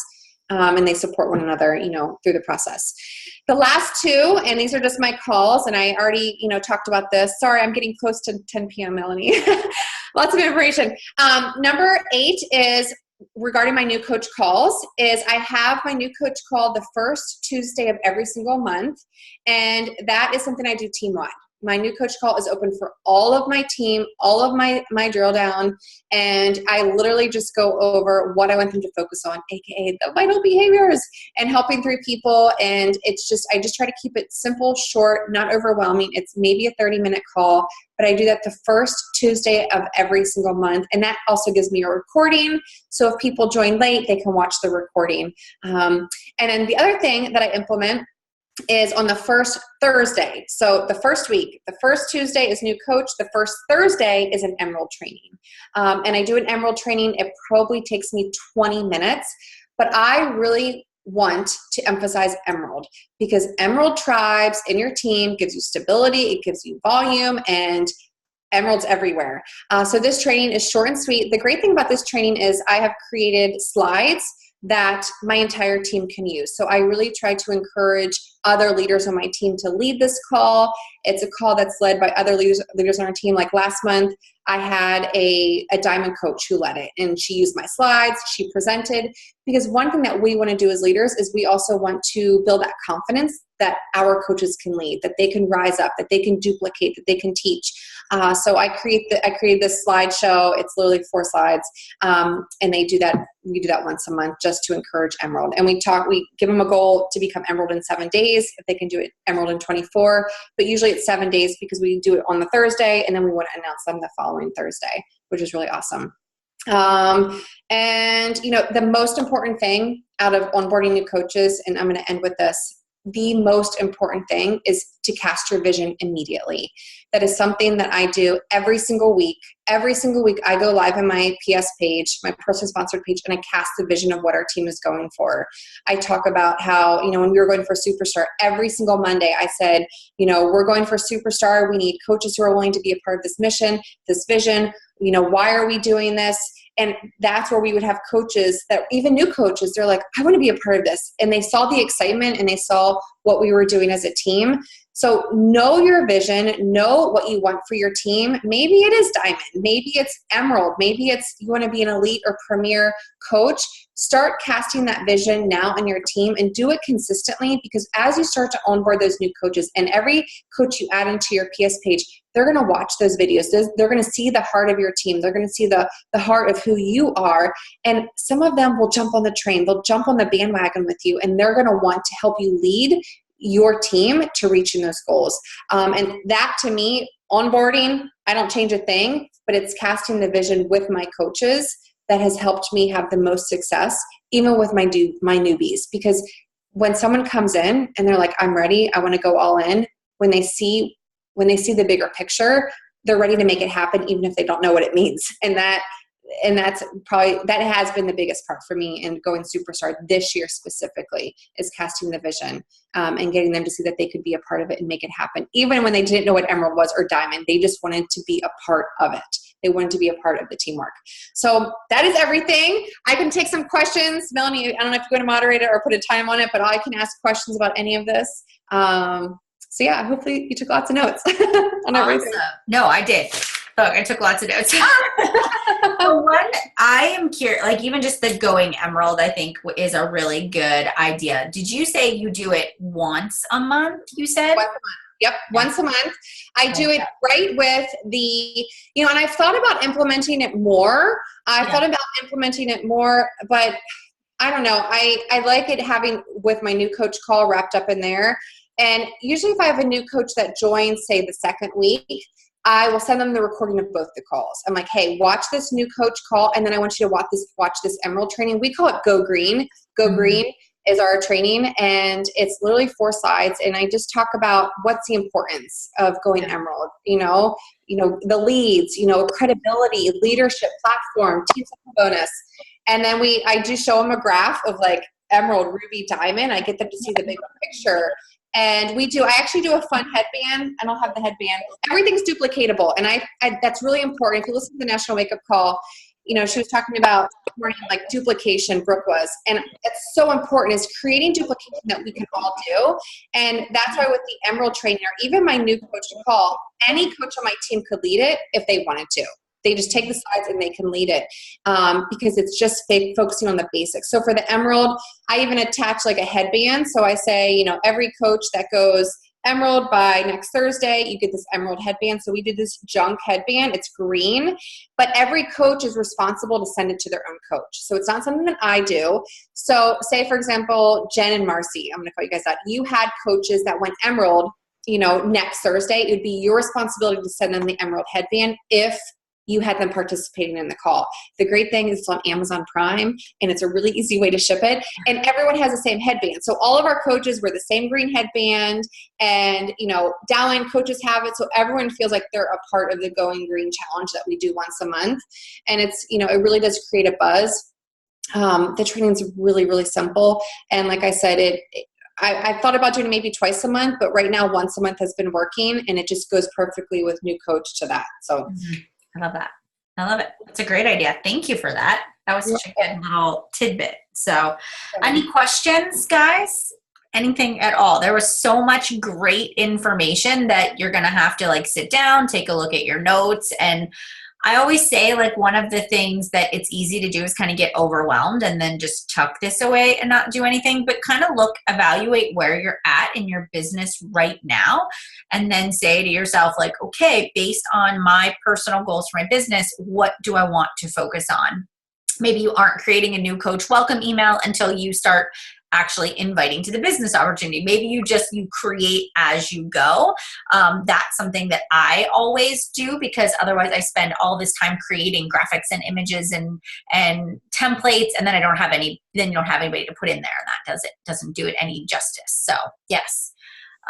And they support one another, through the process. The last 2, and these are just my calls, and I already, talked about this. Sorry, I'm getting close to 10 p.m., Melanie. Lots of information. Number 8 is regarding my new coach calls, is I have my new coach call the first Tuesday of every single month, and that is something I do team-wide. My new coach call is open for all of my team, all of my drill down, and I literally just go over what I want them to focus on, aka the vital behaviors, and helping through people. And I just try to keep it simple, short, not overwhelming. It's maybe a 30-minute call, but I do that the first Tuesday of every single month, and that also gives me a recording. So if people join late, they can watch the recording. And then the other thing that I implement is on the first Thursday. So the first week, the first Tuesday is new coach. The first Thursday is an emerald training. And I do an emerald training. It probably takes me 20 minutes, but I really want to emphasize emerald, because emerald tribes in your team gives you stability, it gives you volume, and emeralds everywhere. So this training is short and sweet. The great thing about this training is I have created slides that my entire team can use. So I really try to encourage other leaders on my team to lead this call. It's a call that's led by other leaders on our team. Like last month, I had a diamond coach who led it, and she used my slides, she presented, because one thing that we want to do as leaders is we also want to build that confidence that our coaches can lead, that they can rise up, that they can duplicate, that they can teach. So I created this slideshow. It's literally 4 slides, and we do that once a month just to encourage emerald. And we give them a goal to become emerald in 7 days. If they can do it emerald in 24, but usually it's 7 days, because we do it on the Thursday, and then we want to announce them the following Thursday, which is really awesome. And the most important thing out of onboarding new coaches, and I'm going to end with this, the most important thing is to cast your vision immediately. That is something that I do every single week. Every single week I go live on my PS page, my personal sponsored page, and I cast the vision of what our team is going for. I talk about how, when we were going for Superstar, every single Monday I said, we're going for Superstar. We need coaches who are willing to be a part of this mission, this vision. Why are we doing this? And that's where we would have coaches that, even new coaches, they're like, I want to be a part of this. And they saw the excitement and they saw what we were doing as a team. So know your vision, know what you want for your team. Maybe it is diamond, maybe it's emerald, maybe it's you want to be an elite or premier coach. Start casting that vision now in your team and do it consistently, because as you start to onboard those new coaches, and every coach you add into your PS page, they're going to watch those videos. They're going to see the heart of your team. They're going to see the heart of who you are. And some of them will jump on the train. They'll jump on the bandwagon with you, and they're going to want to help you lead your team to reaching those goals. And that, to me, onboarding, I don't change a thing, but it's casting the vision with my coaches that has helped me have the most success, even with my newbies. Because when someone comes in and they're like, I'm ready, I want to go all in, when they see the bigger picture, they're ready to make it happen, even if they don't know what it means. And that's probably, that has been the biggest part for me in going Superstar this year specifically, is casting the vision and getting them to see that they could be a part of it and make it happen. Even when they didn't know what emerald was or diamond, they just wanted to be a part of it. They wanted to be a part of the teamwork. So that is everything. I can take some questions. Melanie, I don't know if you're going to moderate it or put a time on it, but I can ask questions about any of this. So yeah, hopefully you took lots of notes on everything. No, I did. Look, I took lots of notes. One, I am curious, like even just the going emerald, I think is a really good idea. Did you say you do it once a month, you said? Once a month. Yep, once a month. I do it right with the, and I've thought about implementing it more. But I don't know. I like it having with my new coach call wrapped up in there. And usually if I have a new coach that joins, say, the second week, I will send them the recording of both the calls. I'm like, hey, watch this new coach call, and then I want you to watch this emerald training. We call it Go Green. Go Green is our training, and it's literally 4 sides. And I just talk about what's the importance of going emerald. The leads, credibility, leadership, platform, team bonus, and then I do show them a graph of like emerald, ruby, diamond. I get them to see the bigger picture. And I actually do a fun headband. I don't have the headband. Everything's duplicatable. And I that's really important. If you listen to the National Wake Up Call, she was talking about like duplication, Brooke was. And it's so important, is creating duplication that we can all do. And that's why with the Emerald training, or even my new coach call, any coach on my team could lead it if they wanted to. They just take the sides and they can lead it because it's just focusing on the basics. So for the emerald, I even attach like a headband. So I say, every coach that goes emerald by next Thursday, you get this emerald headband. So we did this junk headband. It's green, but every coach is responsible to send it to their own coach. So it's not something that I do. So say, for example, Jen and Marcy, I'm going to call you guys out. You had coaches that went emerald, next Thursday. It would be your responsibility to send them the emerald headband if you had them participating in the call. The great thing is it's on Amazon Prime, and it's a really easy way to ship it. And everyone has the same headband. So all of our coaches wear the same green headband, and, downline coaches have it. So everyone feels like they're a part of the Going Green Challenge that we do once a month. And it's, it really does create a buzz. The training is really, really simple. And like I said, I thought about doing it maybe twice a month, but right now once a month has been working, and it just goes perfectly with new coach to that. So I love that. I love it. It's a great idea. Thank you for that. That was such a good little tidbit. So any questions, guys? Anything at all? There was so much great information that you're going to have to sit down, take a look at your notes. And I always say one of the things that it's easy to do is kind of get overwhelmed and then just tuck this away and not do anything, but kind of evaluate where you're at in your business right now. And then say to yourself, okay, based on my personal goals for my business, what do I want to focus on? Maybe you aren't creating a new coach welcome email until you start actually inviting to the business opportunity. Maybe you create as you go. That's something that I always do, because otherwise I spend all this time creating graphics and images and templates, and then I don't have any, then you don't have anybody to put in there, and that doesn't do it any justice. So yes.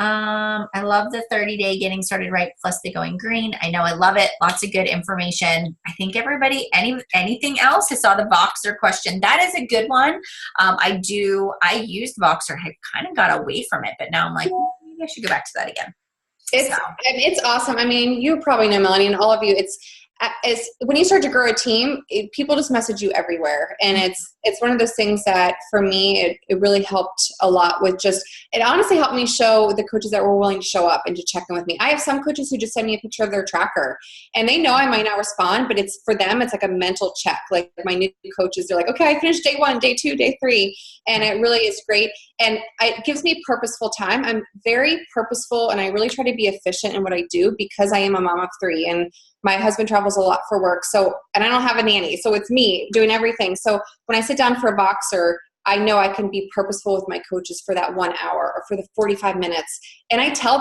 I love the 30-day getting started right plus the going green. I know, I love it. Lots of good information. I think everybody, anything else? I saw the Voxer question. That is a good one. I used Voxer. I kind of got away from it, but now I'm like, maybe I should go back to that again. It's awesome. I mean, you probably know, Melanie, and all of you, it's when you start to grow a team, people just message you everywhere. And it's one of those things that for me, it really helped a lot with it honestly helped me show the coaches that were willing to show up and to check in with me. I have some coaches who just send me a picture of their tracker, and they know I might not respond, but it's for them, it's like a mental check. Like my new coaches, they're like, okay, I finished day 1, day 2, day 3. And it really is great. And it gives me purposeful time. I'm very purposeful, and I really try to be efficient in what I do because I am a mom of 3, and my husband travels a lot for work. And I don't have a nanny. So it's me doing everything. So when I sit down for a Voxer, I know I can be purposeful with my coaches for that 1 hour or for the 45 minutes. And I tell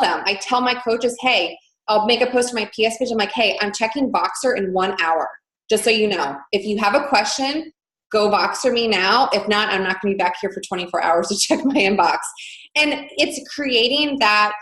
my coaches, hey, I'll make a post on my PS page. I'm like, hey, I'm checking Voxer in 1 hour. Just so you know, if you have a question, go Voxer me now. If not, I'm not going to be back here for 24 hours to check my inbox. And it's creating that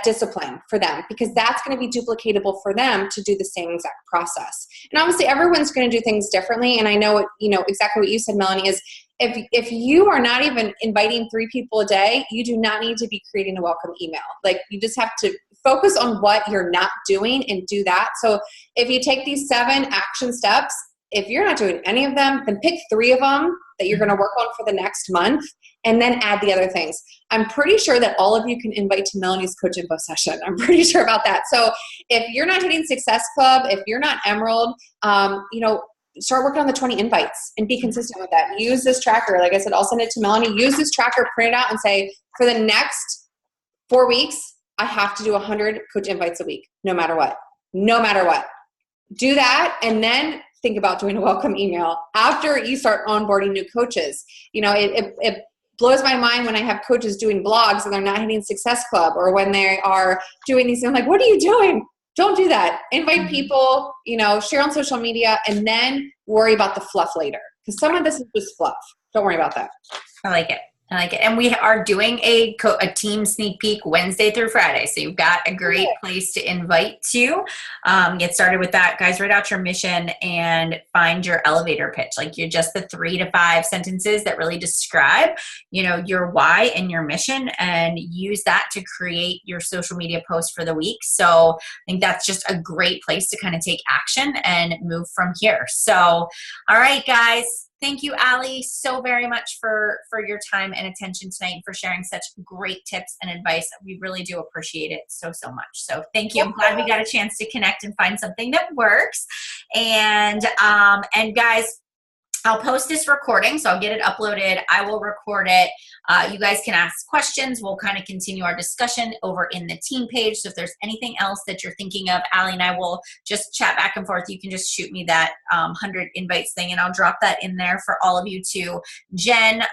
discipline for them, because that's going to be duplicatable for them to do the same exact process. And obviously everyone's going to do things differently. And I know, exactly what you said, Melanie, is if you are not even inviting 3 people a day, you do not need to be creating a welcome email. Like, you just have to focus on what you're not doing and do that. So if you take these 7 action steps, if you're not doing any of them, then pick 3 of them that you're going to work on for the next month, and then add the other things. I'm pretty sure that all of you can invite to Melanie's Coach Info session. I'm pretty sure about that. So if you're not hitting Success Club, if you're not Emerald, start working on the 20 invites and be consistent with that. Use this tracker. Like I said, I'll send it to Melanie. Use this tracker, print it out, and say, for the next 4 weeks, I have to do 100 coach invites a week, no matter what. No matter what. Do that, and then think about doing a welcome email after you start onboarding new coaches. It blows my mind when I have coaches doing blogs and they're not hitting Success Club, or when they are doing these. I'm like, what are you doing? Don't do that. Invite people, share on social media, and then worry about the fluff later. Because some of this is just fluff. Don't worry about that. I like it. And we are doing a team sneak peek Wednesday through Friday. So you've got a great place to invite to. Get started with that. Guys, write out your mission and find your elevator pitch. Like, you're just the 3 to 5 sentences that really describe, your why and your mission, and use that to create your social media post for the week. So I think that's just a great place to kind of take action and move from here. So, all right, guys. Thank you, Allie, so very much for your time and attention tonight, for sharing such great tips and advice. We really do appreciate it so much. So thank you. I'm glad we got a chance to connect and find something that works. And guys, I'll post this recording, so I'll get it uploaded. I will record it. You guys can ask questions. We'll kind of continue our discussion over in the team page. So if there's anything else that you're thinking of, Allie and I will just chat back and forth. You can just shoot me that 100 invites thing, and I'll drop that in there for all of you too. Jen,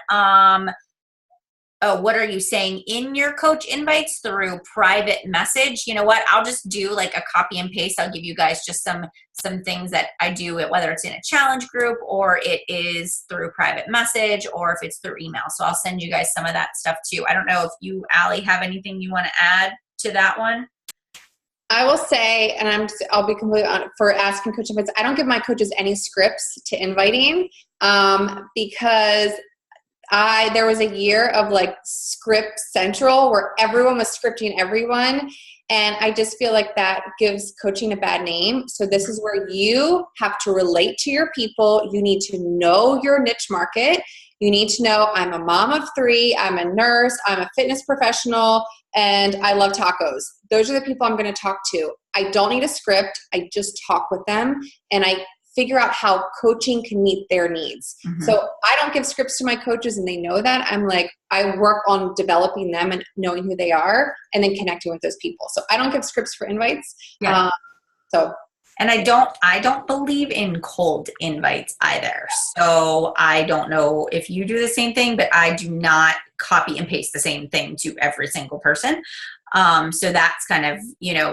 what are you saying in your coach invites through private message? You know what? I'll just do like a copy and paste. I'll give you guys just some things that I do, whether it's in a challenge group or it is through private message or if it's through email. So I'll send you guys some of that stuff too. I don't know if you, Allie, have anything you want to add to that one? I will say, and I'll be completely honest, for asking coach invites, I don't give my coaches any scripts to inviting because there was a year of like script central where everyone was scripting everyone. And I just feel like that gives coaching a bad name. So this is where you have to relate to your people. You need to know your niche market. You need to know, I'm a mom of 3, I'm a nurse, I'm a fitness professional, and I love tacos. Those are the people I'm going to talk to. I don't need a script. I just talk with them, and I figure out how coaching can meet their needs. Mm-hmm. So I don't give scripts to my coaches, and they know that. I'm like, I work on developing them and knowing who they are and then connecting with those people. So I don't give scripts for invites. Yeah. And I don't believe in cold invites either. So I don't know if you do the same thing, but I do not copy and paste the same thing to every single person. So that's kind of,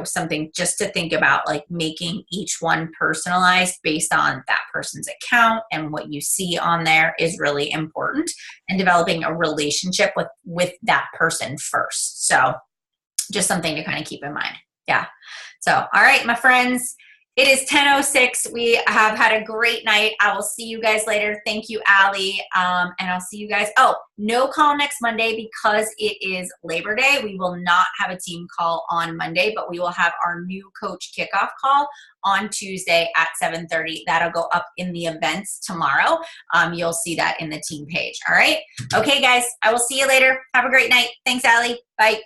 something just to think about, like making each one personalized based on that person's account, and what you see on there is really important, and developing a relationship with that person first. So just something to kind of keep in mind. Yeah. So, all right, my friends, it is 10:06. We have had a great night. I will see you guys later. Thank you, Allie. And I'll see you guys. Oh, no call next Monday because it is Labor Day. We will not have a team call on Monday, but we will have our new coach kickoff call on Tuesday at 7:30. That'll go up in the events tomorrow. You'll see that in the team page. All right. Okay, guys, I will see you later. Have a great night. Thanks, Allie. Bye.